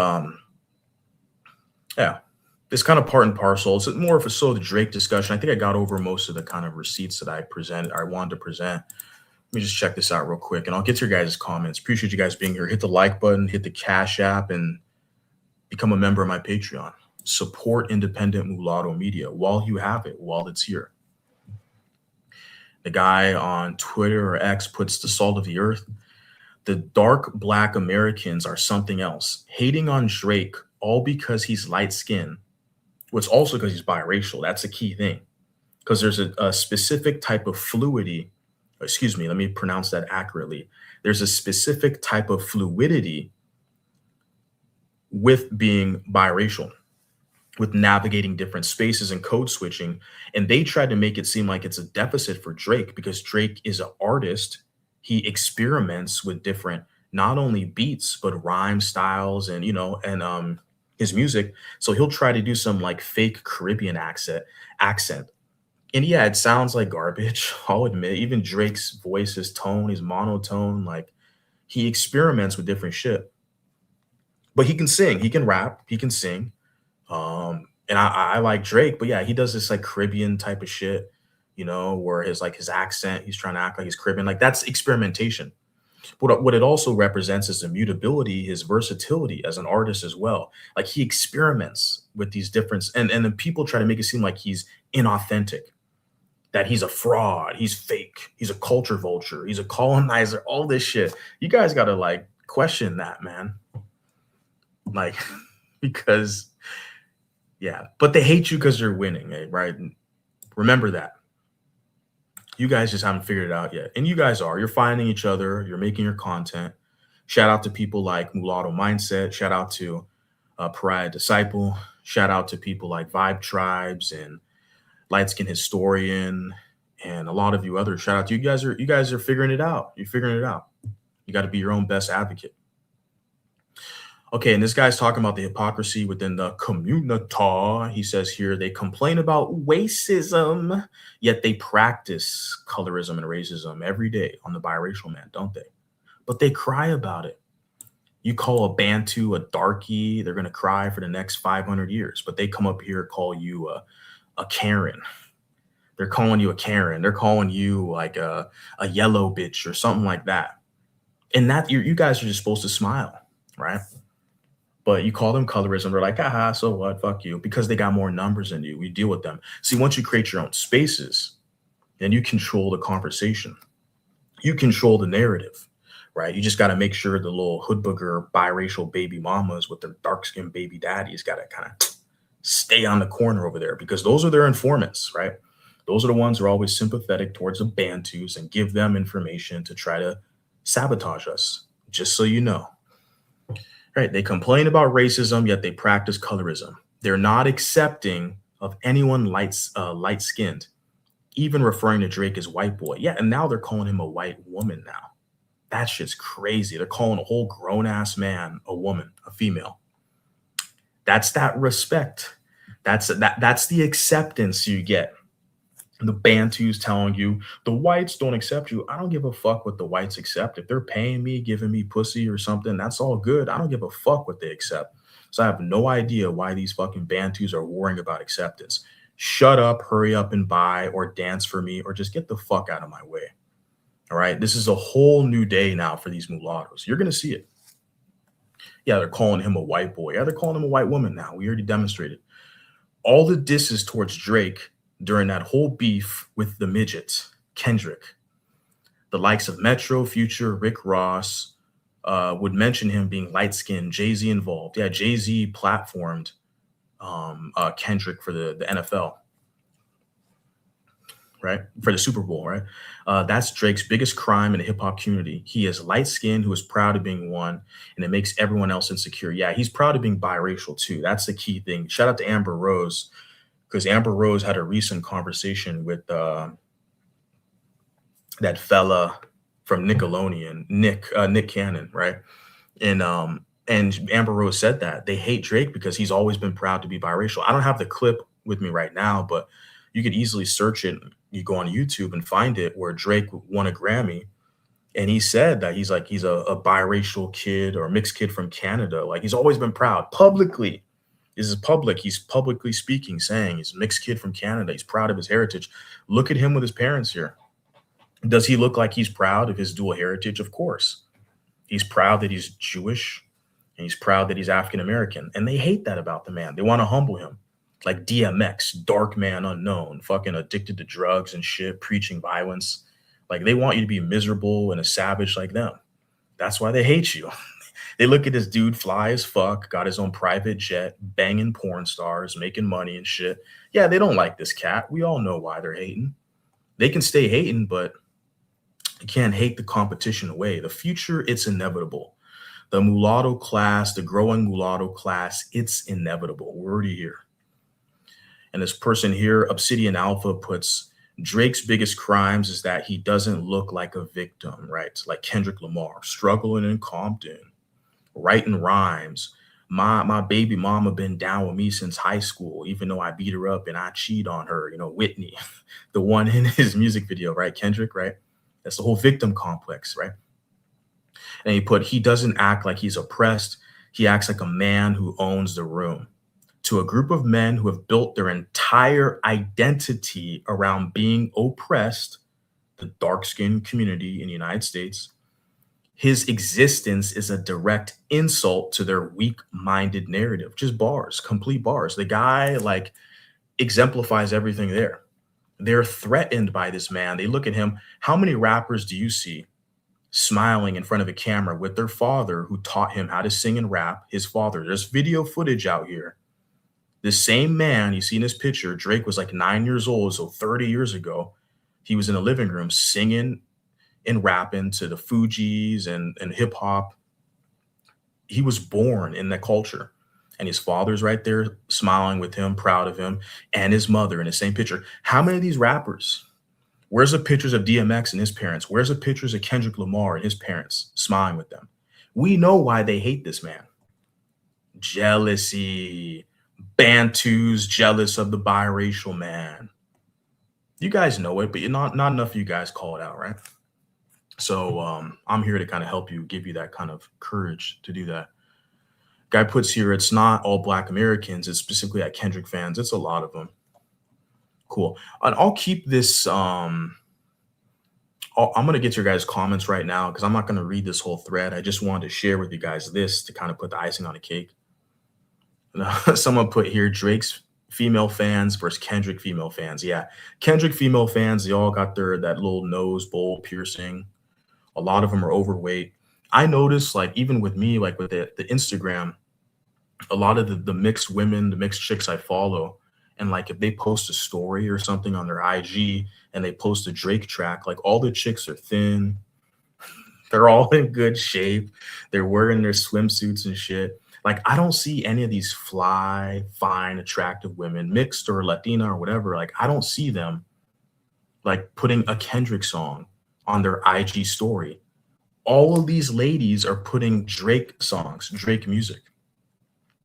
Yeah. It's kind of part and parcel. It's more of the Drake discussion. I think I got over most of the kind of receipts that I wanted to present. Let me just check this out real quick, and I'll get to your guys' comments. Appreciate you guys being here. Hit the like button, hit the Cash App, and become a member of my Patreon. Support independent mulatto media while you have it, while it's here. The guy on Twitter or X puts the salt of the earth. The dark black Americans are something else. Hating on Drake all because he's light-skinned. It's also because he's biracial. That's a key thing, because there's a specific type of fluidity. Excuse me, let me pronounce that accurately. There's a specific type of fluidity with being biracial, with navigating different spaces and code switching. And they tried to make it seem like it's a deficit for Drake, because Drake is an artist. He experiments with different, not only beats, but rhyme styles and, his music. So he'll try to do some like fake Caribbean accent. And yeah, it sounds like garbage. I'll admit, even Drake's voice, his tone, his monotone, like he experiments with different shit. But he can sing, he can rap, he can sing. And I like Drake, but yeah, he does this like Caribbean type of shit, where his accent, he's trying to act like he's Caribbean. Like that's experimentation. What it also represents is immutability, his versatility as an artist as well. Like he experiments with these different, and then people try to make it seem like he's inauthentic, that he's a fraud, he's fake, he's a culture vulture, he's a colonizer, all this shit. You guys got to like question that, man. Like, because, yeah, but they hate you because you're winning, right? Remember that. You guys just haven't figured it out yet. And you guys are. You're finding each other. You're making your content. Shout out to people like Mulatto Mindset. Shout out to Pariah Disciple. Shout out to people like Vibe Tribes and Light Skin Historian and a lot of you others. Shout out to you guys. You guys are figuring it out. You're figuring it out. You got to be your own best advocate. Okay, and this guy's talking about the hypocrisy within the community. He says here, they complain about racism, yet they practice colorism and racism every day on the biracial man, don't they? But they cry about it. You call a Bantu a darky, they're going to cry for the next 500 years. But they come up here and call you a Karen. They're calling you a Karen. They're calling you like a yellow bitch or something like that. And that you guys are just supposed to smile, right? But you call them colorism, they're like, aha, so what? Fuck you. Because they got more numbers than you. We deal with them. See, once you create your own spaces, then you control the conversation. You control the narrative, right? You just got to make sure the little hood booger biracial baby mamas with their dark-skinned baby daddies got to kind of stay on the corner over there, because those are their informants, right? Those are the ones who are always sympathetic towards the Bantus and give them information to try to sabotage us, just so you know. Right, they complain about racism, yet they practice colorism. They're not accepting of anyone light-skinned, even referring to Drake as white boy. Yeah, and now they're calling him a white woman now. That shit's crazy. They're calling a whole grown-ass man a woman, a female. That's that respect. That's the acceptance you get. The Bantus telling you the whites don't accept you. I don't give a fuck what the whites accept. If they're paying me, giving me pussy or something, that's all good. I don't give a fuck what they accept. So I have no idea why these fucking Bantus are worrying about acceptance. Shut up, hurry up and buy, or dance for me, or just get the fuck out of my way. All right. This is a whole new day now for these mulattoes. You're going to see it. Yeah, they're calling him a white boy. Yeah, they're calling him a white woman now. We already demonstrated. All the disses towards Drake during that whole beef with the midgets, Kendrick, the likes of Metro, Future, Rick Ross would mention him being light-skinned, Jay-Z involved. Yeah, Jay-Z platformed Kendrick for the NFL, right? For the Super Bowl, right? That's Drake's biggest crime in the hip-hop community. He is light-skinned, who is proud of being one, and it makes everyone else insecure. Yeah, he's proud of being biracial, too. That's the key thing. Shout out to Amber Rose, because Amber Rose had a recent conversation with that fella from Nickelodeon, Nick Cannon, right? And Amber Rose said that they hate Drake because he's always been proud to be biracial. I don't have the clip with me right now, but you could easily search it. You go on YouTube and find it, where Drake won a Grammy, and he said that he's a biracial kid or a mixed kid from Canada. Like, he's always been proud publicly. This is public. He's publicly speaking, saying he's a mixed kid from Canada. He's proud of his heritage. Look at him with his parents here. Does he look like he's proud of his dual heritage? Of course. He's proud that he's Jewish, and he's proud that he's African American. And they hate that about the man. They want to humble him. Like DMX, dark man unknown, fucking addicted to drugs and shit, preaching violence. Like, they want you to be miserable and a savage like them. That's why they hate you. They look at this dude, fly as fuck, got his own private jet, banging porn stars, making money and shit. Yeah, they don't like this cat. We all know why they're hating. They can stay hating, but you can't hate the competition away. The future, it's inevitable. The mulatto class, the growing mulatto class, it's inevitable. We're already here. And this person here, Obsidian Alpha, puts Drake's biggest crimes is that he doesn't look like a victim, right? Like Kendrick Lamar, struggling in Compton, writing rhymes. My baby mama been down with me since high school, even though I beat her up and I cheat on her. Whitney, the one in his music video, right? Kendrick, right? That's the whole victim complex, right? And he doesn't act like he's oppressed. He acts like a man who owns the room. to a group of men who have built their entire identity around being oppressed, the dark-skinned community in the United States. His existence is a direct insult to their weak-minded narrative. Just bars, complete bars. The guy like exemplifies everything there. They're threatened by this man. They look at him. How many rappers do you see smiling in front of a camera with their father who taught him how to sing and rap? His father. There's video footage out here. The same man you see in this picture, Drake was like 9 years old, so 30 years ago, he was in a living room singing and rapping to the Fugees and hip hop. He was born in that culture. And his father's right there smiling with him, proud of him, and his mother in the same picture. How many of these rappers? Where's the pictures of DMX and his parents? Where's the pictures of Kendrick Lamar and his parents smiling with them? We know why they hate this man. Jealousy. Bantus jealous of the biracial man. You guys know it, but not enough of you guys call it out, right? So I'm here to kind of help you, give you that kind of courage to do that. Guy puts here, it's not all Black Americans. It's specifically at Kendrick fans. It's a lot of them. Cool. And I'll keep this. I'm going to get to your guys' comments right now because I'm not going to read this whole thread. I just wanted to share with you guys this to kind of put the icing on the cake. Someone put here, Drake's female fans versus Kendrick female fans. Yeah, Kendrick female fans, they all got that little nose bowl piercing. A lot of them are overweight. I noticed, like, even with me, like with the Instagram, a lot of the mixed women, the mixed chicks I follow, and like if they post a story or something on their IG and they post a Drake track, like all the chicks are thin. They're all in good shape. They're wearing their swimsuits and shit. Like, I don't see any of these fly, fine, attractive women, mixed or Latina or whatever. Like, I don't see them like putting a Kendrick song on their IG story. All of these ladies are putting Drake songs, Drake music.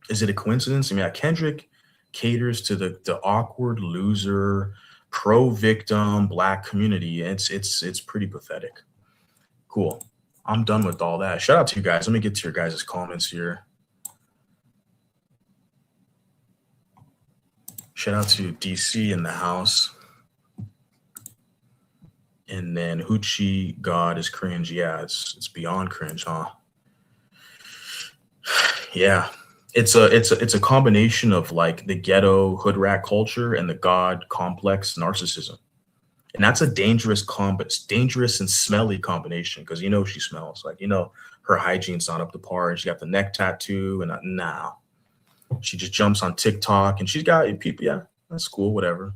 Is it a coincidence? I mean, Kendrick caters to the awkward loser, pro-victim Black community. It's pretty pathetic. Cool. I'm done with all that. Shout out to you guys. Let me get to your guys' comments here. Shout out to DC in the house. And then Hoochie God is cringe. Yeah, it's beyond cringe, huh? Yeah. It's a combination of like the ghetto hood rat culture and the God complex narcissism. And that's a dangerous dangerous and smelly combination because you know she smells. Like, you know, her hygiene's not up to par. She got the neck tattoo and nah. She just jumps on TikTok and she's got people. Yeah, that's cool, whatever.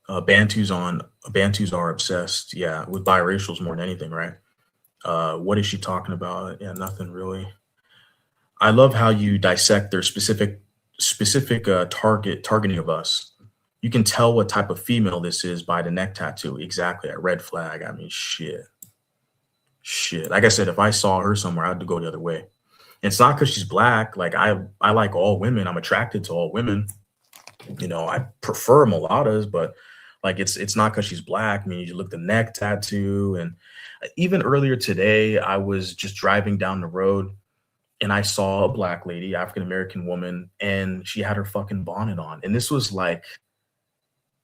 Bantus are obsessed, yeah, with biracials more than anything, right? What is she talking about? Yeah, nothing really. I love how you dissect their specific targeting of us. You can tell what type of female this is by the neck tattoo. Exactly, a red flag. I mean, shit. Like I said, if I saw her somewhere, I'd go the other way. And it's not because she's Black. Like I like all women. I'm attracted to all women. You know, I prefer mulattoes, but like it's not because she's Black. I mean, you look at the neck tattoo, and even earlier today, I was just driving down the road and I saw a Black lady, African American woman, and she had her fucking bonnet on. And this was like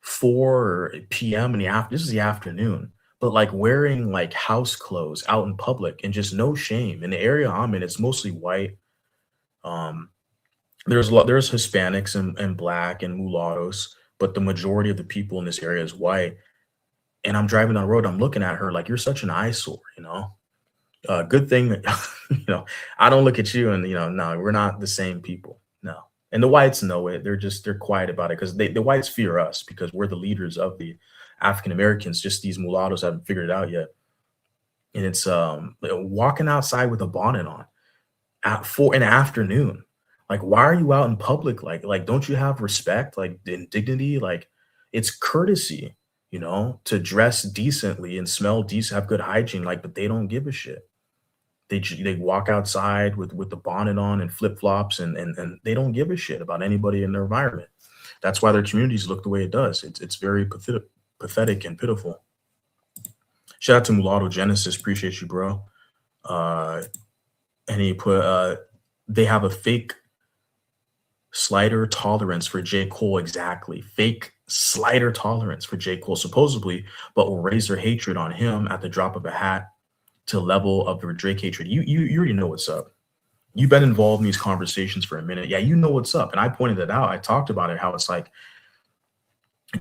4 p.m. in the afternoon. This is the afternoon, but like wearing like house clothes out in public and just no shame. In the area I'm in, it's mostly white. There's Hispanics and Black and mulattoes, but the majority of the people in this area is white. And I'm driving down the road, I'm looking at her like, you're such an eyesore, you know? Good thing that, you know, I don't look at you and, you know, no, we're not the same people. No. And the whites know it. They're quiet about it because the whites fear us because we're the leaders of the African Americans. Just these mulattoes haven't figured it out yet. And it's walking outside with a bonnet on at 4 in the afternoon. Like, why are you out in public? Like, don't you have respect, like dignity? Like, it's courtesy, you know, to dress decently and smell decent, have good hygiene. Like, but they don't give a shit. They walk outside with the bonnet on and flip flops, and they don't give a shit about anybody in their environment. That's why their communities look the way it does. It's very pathetic and pitiful. Shout out to Mulatto Genesis, appreciate you, bro. And he put they have a fake Slighter tolerance for J. Cole, exactly. Fake slighter tolerance for J. Cole, supposedly, but will raise their hatred on him at the drop of a hat to level of their Drake hatred. You already know what's up. You've been involved in these conversations for a minute. Yeah, you know what's up. And I pointed it out. I talked about it, how it's like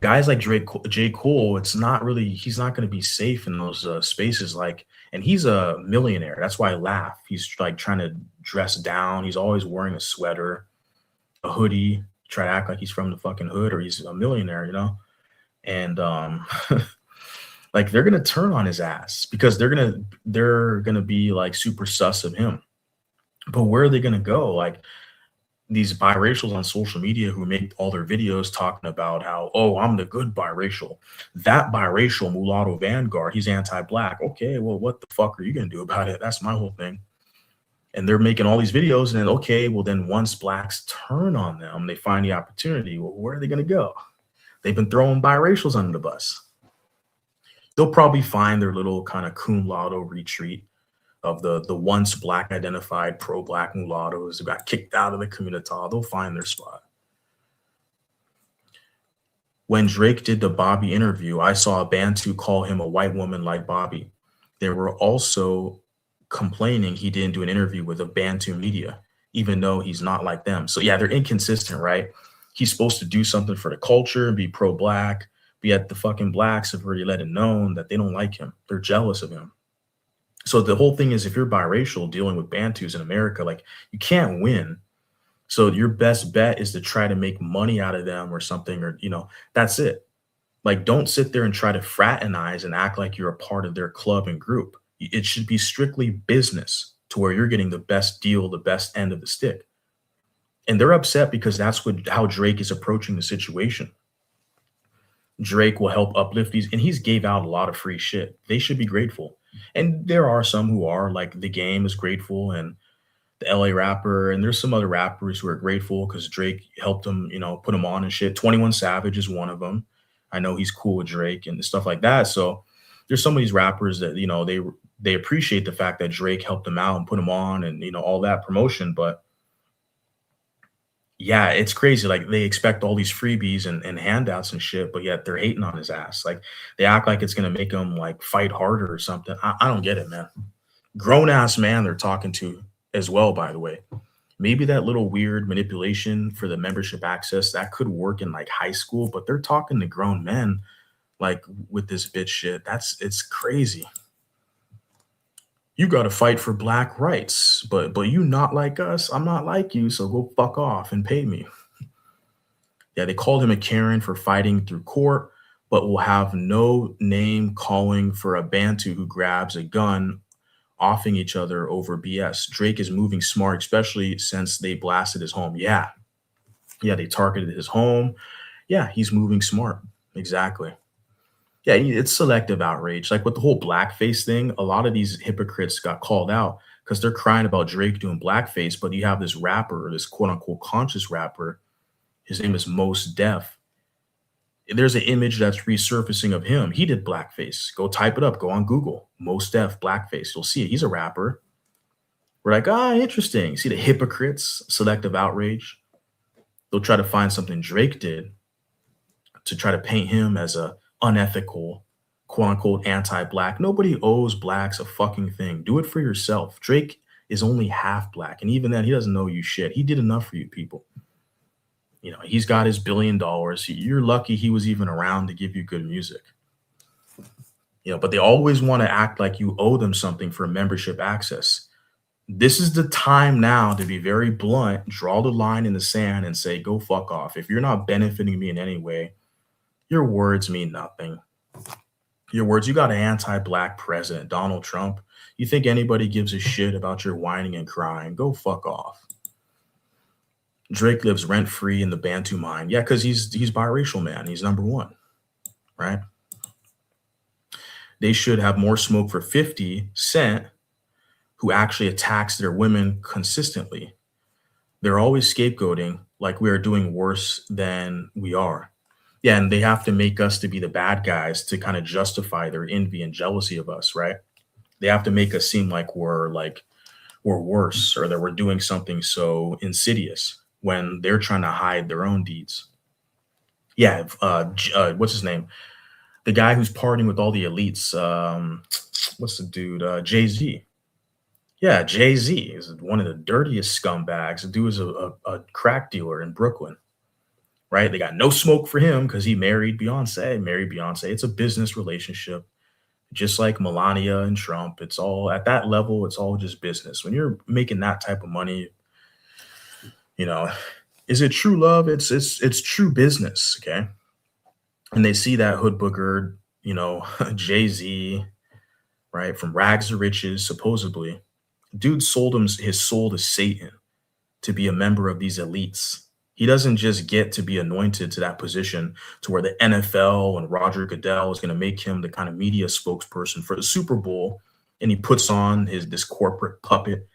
guys like J. Cole, it's not really, he's not going to be safe in those spaces. Like, and he's a millionaire. That's why I laugh. He's like trying to dress down. He's always wearing a sweater, a hoodie, try to act like he's from the fucking hood or he's a millionaire, you know? And like they're gonna turn on his ass because they're gonna be like super sus of him. But where are they gonna go? Like these biracials on social media who make all their videos talking about how, oh, I'm the good biracial. That biracial mulatto Vanguard, he's anti-black. Okay, well, what the fuck are you gonna do about it? That's my whole thing. And they're making all these videos, and then, okay, well, then once blacks turn on them, they find the opportunity. Well, where are they going to go? They've been throwing biracials under the bus. They'll probably find their little kind of cum laude retreat of the once black identified pro-black mulattoes who got kicked out of the community. They'll find their spot. When Drake did the Bobby interview, I saw a Bantu call him a white woman like Bobby. There were also complaining he didn't do an interview with a Bantu media, even though he's not like them. So yeah, they're inconsistent, right? He's supposed to do something for the culture and be pro-black, but yet the fucking blacks have already let it known that they don't like him. They're jealous of him. So the whole thing is, if you're biracial dealing with Bantus in America, like you can't win. So your best bet is to try to make money out of them or something, or, you know, that's it. Like, don't sit there and try to fraternize and act like you're a part of their club and group. It should be strictly business to where you're getting the best deal, the best end of the stick. And they're upset because that's how Drake is approaching the situation. Drake will help uplift these, and he's gave out a lot of free shit. They should be grateful. And there are some who are, like The Game is grateful, and the LA Rapper, and there's some other rappers who are grateful because Drake helped them, you know, put them on and shit. 21 Savage is one of them. I know he's cool with Drake and stuff like that. So there's some of these rappers that, you know, they appreciate the fact that Drake helped them out and put them on and, you know, all that promotion. But yeah, it's crazy. Like they expect all these freebies and handouts and shit, but yet they're hating on his ass. Like they act like it's going to make him like fight harder or something. I don't get it, man. Grown ass man they're talking to as well, by the way. Maybe that little weird manipulation for the membership access, that could work in like high school, but they're talking to grown men like with this bitch shit. It's crazy. You got to fight for black rights, but you not like us. I'm not like you, so go fuck off and pay me. Yeah, they called him a Karen for fighting through court, but will have no name calling for a Bantu who grabs a gun, offing each other over BS. Drake is moving smart, especially since they blasted his home. Yeah, they targeted his home. Yeah, he's moving smart. Exactly. Yeah, it's selective outrage. Like with the whole blackface thing, a lot of these hypocrites got called out because they're crying about Drake doing blackface, but you have this rapper, this quote unquote conscious rapper. His name is Mos Def. There's an image that's resurfacing of him. He did blackface. Go type it up. Go on Google. Mos Def blackface. You'll see it. He's a rapper. We're like, interesting. See the hypocrites, selective outrage. They'll try to find something Drake did to try to paint him as a unethical, quote unquote, anti-black. Nobody owes blacks a fucking thing. Do it for yourself. Drake is only half black. And even then, he doesn't know you shit. He did enough for you people. You know, he's got his $1 billion. You're lucky he was even around to give you good music. You know, but they always want to act like you owe them something for membership access. This is the time now to be very blunt, draw the line in the sand and say, go fuck off. If you're not benefiting me in any way, your words mean nothing. Your words, you got an anti-black president, Donald Trump. You think anybody gives a shit about your whining and crying? Go fuck off. Drake lives rent-free in the Bantu mind. Yeah, because he's biracial, man. He's number one, right? They should have more smoke for 50 Cent, who actually attacks their women consistently. They're always scapegoating like we are doing worse than we are. Yeah, and they have to make us to be the bad guys to kind of justify their envy and jealousy of us, right? They have to make us seem like we're worse or that we're doing something so insidious when they're trying to hide their own deeds. Yeah, what's his name? The guy who's partying with all the elites. What's the dude? Jay-Z. Yeah, Jay-Z is one of the dirtiest scumbags. The dude is a crack dealer in Brooklyn, right? They got no smoke for him because he married Beyonce. It's a business relationship, just like Melania and Trump. It's all at that level. It's all just business. When you're making that type of money, you know, is it true love? It's true business, okay? And they see that hood booger, you know, Jay-Z, right, from rags to riches, supposedly. Dude sold his soul to Satan to be a member of these elites. He doesn't just get to be anointed to that position to where the NFL and Roger Goodell is going to make him the kind of media spokesperson for the Super Bowl, and he puts on this corporate puppet,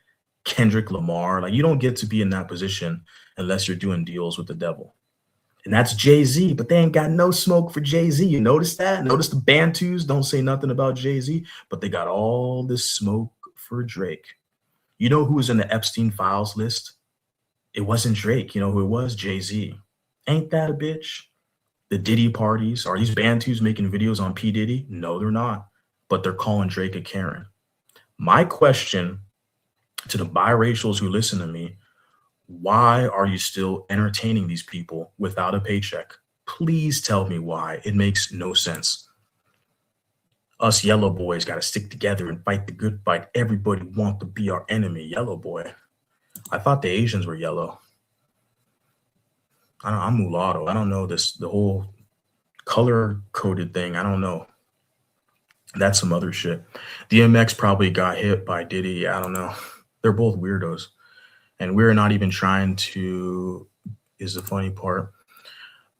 Kendrick Lamar. Like, you don't get to be in that position unless you're doing deals with the devil. And that's Jay-Z, but they ain't got no smoke for Jay-Z. You notice that? Notice the Bantus don't say nothing about Jay-Z, but they got all this smoke for Drake. You know who was in the Epstein files list? It wasn't Drake. You know who it was? Jay-Z. Ain't that a bitch? The Diddy parties. Are these Bantus making videos on P. Diddy? No, they're not. But they're calling Drake a Karen. My question to the biracials who listen to me, why are you still entertaining these people without a paycheck? Please tell me why. It makes no sense. Us yellow boys got to stick together and fight the good fight. Everybody want to be our enemy. Yellow boy. I thought the Asians were yellow. I'm mulatto. I don't know the whole color-coded thing. I don't know. That's some other shit. DMX probably got hit by Diddy. I don't know. They're both weirdos. And we're not even trying to, is the funny part.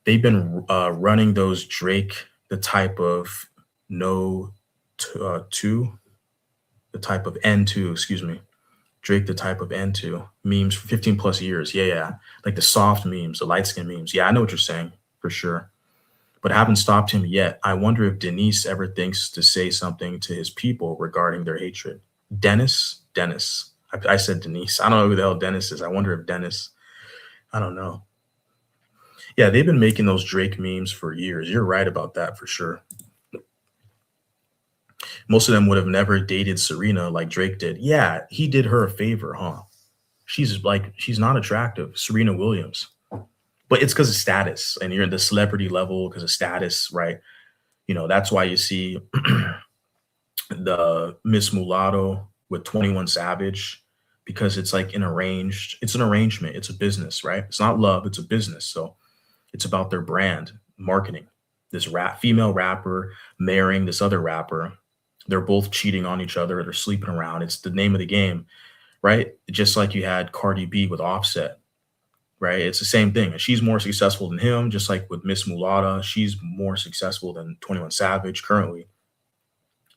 They've been running those Drake, the type of the type of N2, excuse me. Drake, the type of N2 memes for 15 plus years. Yeah. Like the soft memes, the light skin memes. Yeah, I know what you're saying for sure. But I haven't stopped him yet. I wonder if Denise ever thinks to say something to his people regarding their hatred. Dennis. I said Denise. I don't know who the hell Dennis is. I wonder if Dennis, I don't know. Yeah, they've been making those Drake memes for years. You're right about that for sure. Most of them would have never dated Serena like Drake did. Yeah, he did her a favor, huh? She's not attractive, Serena Williams. But it's because of status, and you're in the celebrity level because of status, right? You know, that's why you see the Miss Mulatto with 21 Savage, because it's like it's an arrangement. It's a business, right? It's not love, it's a business. So it's about their brand, marketing. This female rapper marrying this other rapper. They're both cheating on each other. They're sleeping around. It's the name of the game, right? Just like you had Cardi B with Offset, right? It's the same thing. And she's more successful than him, just like with Miss Mulatta. She's more successful than 21 Savage currently.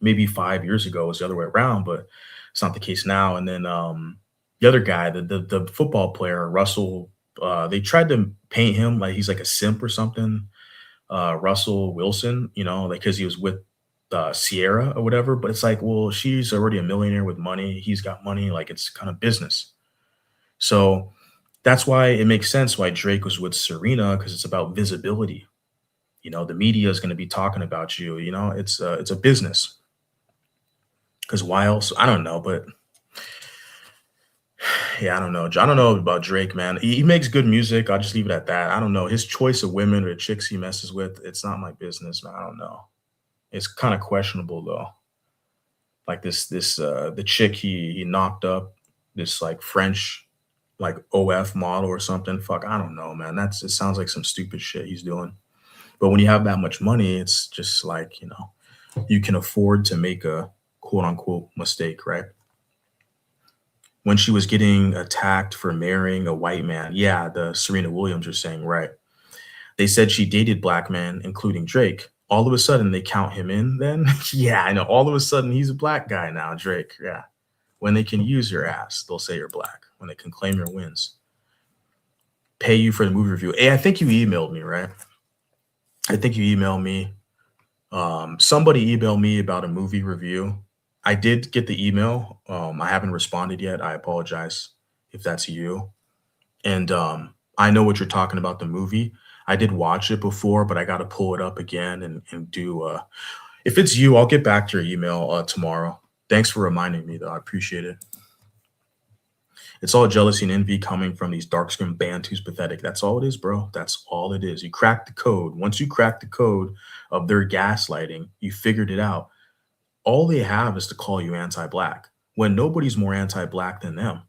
Maybe 5 years ago it was the other way around, but it's not the case now. And then the other guy, the football player, Russell, they tried to paint him like he's like a simp or something. Russell Wilson, you know, like because he was with Sierra or whatever. But it's like, well, she's already a millionaire with money. He's got money. Like, it's kind of business. So that's why it makes sense why Drake was with Serena, because it's about visibility. You know, the media is going to be talking about you. You know, it's a business. Because why else? I don't know, but yeah, I don't know. I don't know about Drake, man. He makes good music. I'll just leave it at that. I don't know. His choice of women or the chicks he messes with, it's not my business, man. I don't know. It's kind of questionable though. Like the chick he knocked up, this like French, like OF model or something. Fuck, I don't know, man. It sounds like some stupid shit he's doing. But when you have that much money, it's just like, you know, you can afford to make a quote unquote mistake, right? When she was getting attacked for marrying a white man, yeah, the Serena Williams are saying, right. They said she dated black men, including Drake. All of a sudden, they count him in then? Yeah, I know. All of a sudden, he's a black guy now, Drake. Yeah. When they can use your ass, they'll say you're black. When they can claim your wins. Pay you for the movie review. Hey, I think you emailed me, right? I think you emailed me. Somebody emailed me about a movie review. I did get the email. I haven't responded yet. I apologize if that's you. And I know what you're talking about, the movie. I did watch it before, but I got to pull it up again and do. If it's you, I'll get back to your email tomorrow. Thanks for reminding me, though. I appreciate it. It's all jealousy and envy coming from these dark skinned Bantus pathetic. That's all it is, bro. That's all it is. You crack the code. Once you crack the code of their gaslighting, you figured it out. All they have is to call you anti black when nobody's more anti black than them.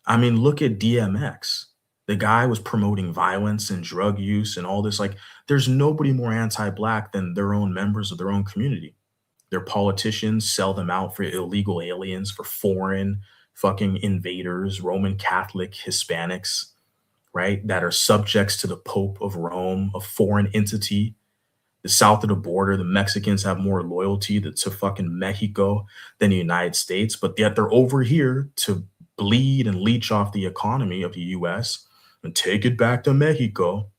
I mean, look at DMX. The guy was promoting violence and drug use and all this. Like, there's nobody more anti black than their own members of their own community. Their politicians sell them out for illegal aliens, for foreign fucking invaders, Roman Catholic Hispanics, right? That are subjects to the Pope of Rome, a foreign entity. The south of the border, the Mexicans have more loyalty to fucking Mexico than the United States, but yet they're over here to bleed and leech off the economy of the US and take it back to Mexico.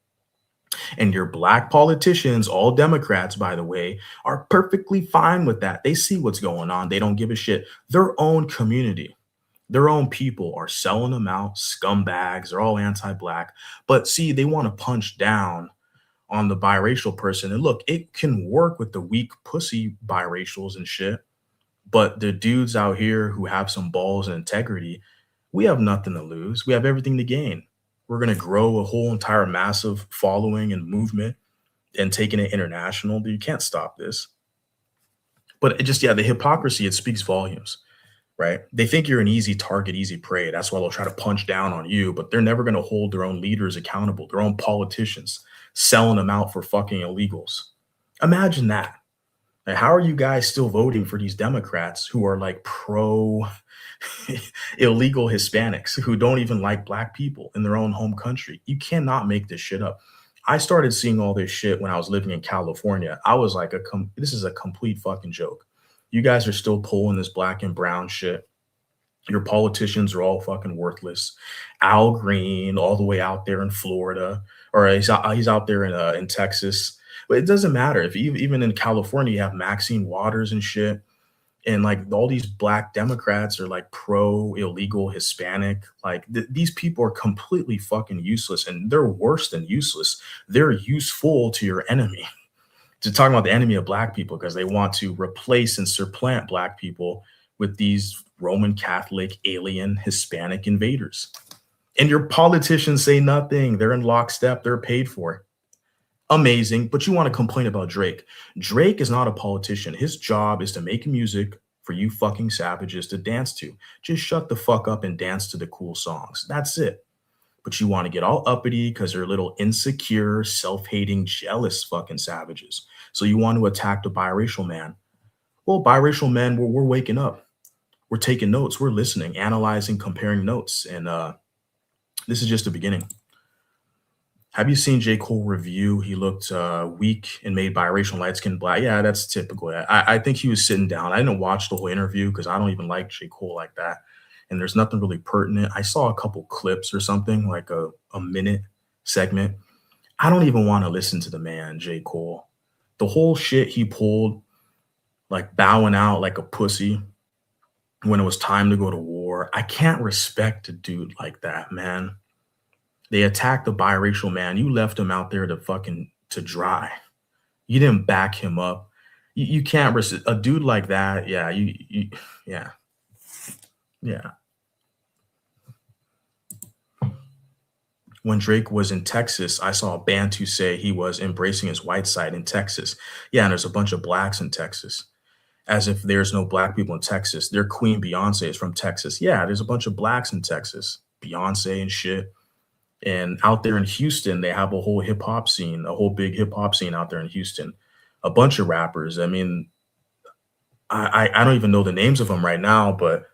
And your black politicians, all Democrats, by the way, are perfectly fine with that. They see what's going on. They don't give a shit. Their own community, their own people are selling them out, scumbags. They're all anti-black. But see, they want to punch down on the biracial person. And look, it can work with the weak pussy biracials and shit. But the dudes out here who have some balls and integrity, we have nothing to lose. We have everything to gain. We're going to grow a whole entire massive following and movement and taking it international. But you can't stop this. But it just, yeah, the hypocrisy, it speaks volumes, right? They think you're an easy target, easy prey. That's why they'll try to punch down on you, but they're never going to hold their own leaders accountable, their own politicians, selling them out for fucking illegals. Imagine that. Like, how are you guys still voting for these Democrats who are like pro illegal Hispanics who don't even like black people in their own home country? You cannot make this shit up. I started seeing all this shit when I was living in California. I was like, this is a complete fucking joke. You guys are still pulling this black and brown shit. Your politicians are all fucking worthless. Al Green, all the way out there in Florida, or he's out there in Texas. But it doesn't matter if even in California you have Maxine Waters and shit, and like all these black Democrats are like pro illegal Hispanic. Like these people are completely fucking useless, and they're worse than useless. They're useful to your enemy. To talk about the enemy of black people, because they want to replace and supplant black people with these Roman Catholic alien Hispanic invaders. And your politicians say nothing. They're in lockstep. They're paid for. Amazing. But you want to complain about Drake. Drake is not a politician. His job is to make music for you fucking savages to dance to. Just shut the fuck up and dance to the cool songs. That's it. But you want to get all uppity because they're little insecure, self-hating, jealous fucking savages. So you want to attack the biracial man. Well, biracial men, we're waking up. We're taking notes. We're listening, analyzing, comparing notes. And this is just the beginning. Have you seen J. Cole review? He looked weak and made biracial light-skinned black. Yeah, that's typical. I think he was sitting down. I didn't watch the whole interview because I don't even like J. Cole like that. And there's nothing really pertinent. I saw a couple clips or something, like a minute segment. I don't even want to listen to the man, J. Cole. The whole shit he pulled, like bowing out like a pussy when it was time to go to war. I can't respect a dude like that, man. They attacked the biracial man. You left him out there to dry. You didn't back him up. You can't resist a dude like that. Yeah, yeah. When Drake was in Texas, I saw a Bantu say he was embracing his white side in Texas. Yeah, and there's a bunch of blacks in Texas. As if there's no black people in Texas. Their queen Beyonce is from Texas. Yeah, there's a bunch of blacks in Texas. Beyonce and shit. And out there in Houston, they have a whole hip hop scene, a whole big hip hop scene out there in Houston. A bunch of rappers. I mean, I don't even know the names of them right now, but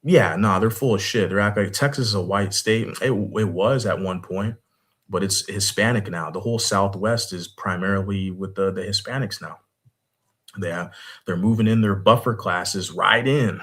yeah, no, they're full of shit. They're acting like Texas is a white state. It was at one point, but it's Hispanic now. The whole Southwest is primarily with the Hispanics now. They're moving in their buffer classes right in.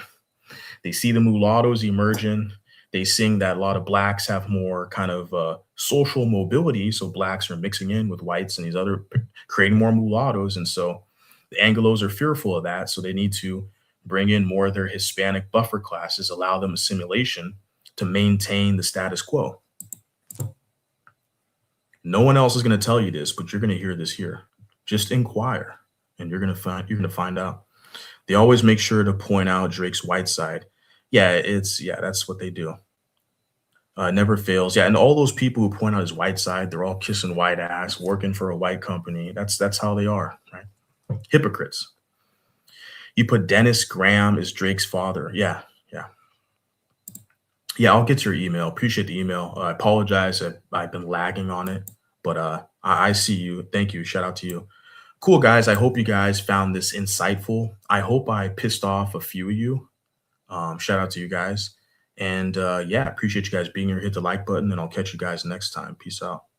They see the mulattoes emerging. They sing that a lot of blacks have more kind of social mobility. So blacks are mixing in with whites and these other, creating more mulattoes. And so the Anglos are fearful of that. So they need to bring in more of their Hispanic buffer classes, allow them assimilation to maintain the status quo. No one else is going to tell you this, but you're going to hear this here. Just inquire, and you're going to find out. They always make sure to point out Drake's white side. Yeah, that's what they do. Never fails. Yeah, and all those people who point out his white side, they're all kissing white ass, working for a white company. That's how they are, right? Hypocrites. You put Dennis Graham as Drake's father. Yeah. I'll get your email. Appreciate the email. I apologize. I've been lagging on it, but I see you. Thank you. Shout out to you. Cool, guys. I hope you guys found this insightful. I hope I pissed off a few of you. Shout out to you guys. And appreciate you guys being here. Hit the like button, and I'll catch you guys next time. Peace out.